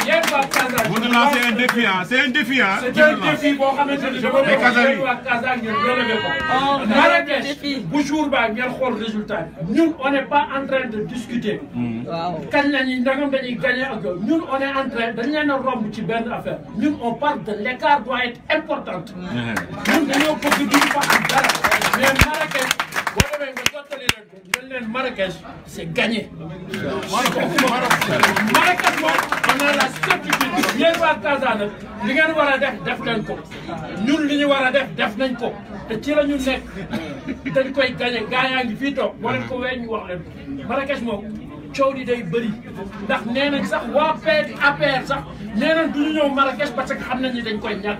yéen waa Casa. Vous nous lancez un défi hein. C'est un défi hein. C'est un défi boo xamante ni je veux yéen waa Casa ngeen relevé ko. Marrakech bu jour ba ngeen xool résultat bi ñun on n'est pas en train de discuter. waaw kañ la ñuy ndagam dañuy gagné ak ñun on est en train dañ leen a romb ci benn affaire ñun on parle de l'écart doit être important. ñun dañoo bëgg duñu fa am dara mais Marrakech boo demee nga jottali leen ko ngeen leen Marrakech c'est gagné. Marrakech moom on a la certitude yéen waa Casa nag li ngeen war a def leen ko ñun li ñu war a def nañ ko te ci la ñu nekk dañ koy gagné gaa yaa ngi fii toog boo leen ko wee ñu wax leen ko Marrakech moom coow di day bëri ndax nee nañ sax waa APR sax nee nañ du ñu ñëw Marrakech parce que xam nañ ni dañ koy ñàkk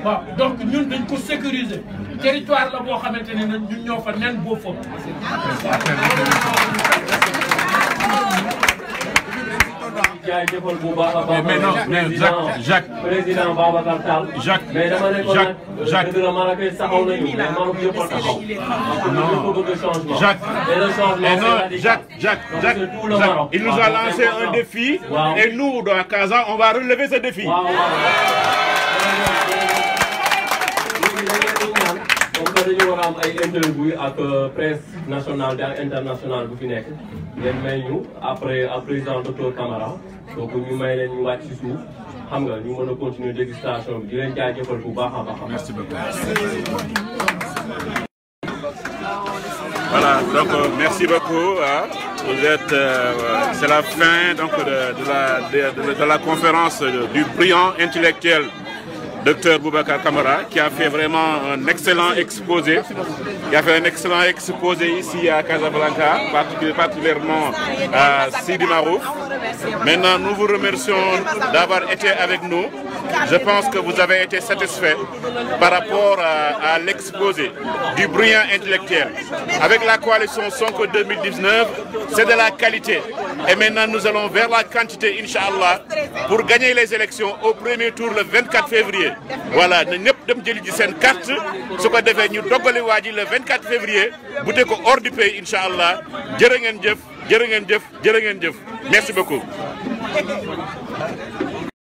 waaw donc ñun dañ ko sécuriser territoire la boo xamante ne ñun ñoo fa nen boo fa. jaajëfal bu baax a baax. mais non mais Jacques président Babacar Tall. Jacques mais dama ne ko nag dëgg la Marrakech taxaw nañu mais Maroc yëpp a taxaw. non bëgg changement. Jacques et le changement non Jacques il nous a lancé un défi. et nous dans Casa on va relever ce défi. donc dañu war a am ay interview ak presse nationale bi ak internationale bu fi nekk ngeen may ñu après président docteur Camara donc ñu may leen ñu wàcc ci suuf xam nga ñu mën a continuer dégustation bi di leen jaajëfal bu baax a baax. Merci beaucoup. Voilà donc merci beaucoup. Vous êtes c'est la fin donc de la conférence du brillant intellectuel Docteur Boubacar Camara, qui a fait vraiment un excellent exposé, ici à Casablanca, particulièrement à Sidi Marouf. Maintenant, nous vous remercions d'avoir été avec nous. Je pense que vous avez été satisfait par rapport à l'exposé du brillant intellectuel. Avec la coalition Sonko 2019, c'est de la qualité. Et maintenant, nous allons vers la quantité, Inch'Allah, pour gagner les élections au premier tour le 24 février. Voilà, nous avons jëli une carte, ce qu'on devait nous dogali le 24 février, bouté ko hors du pays, Inch'Allah. Merci beaucoup.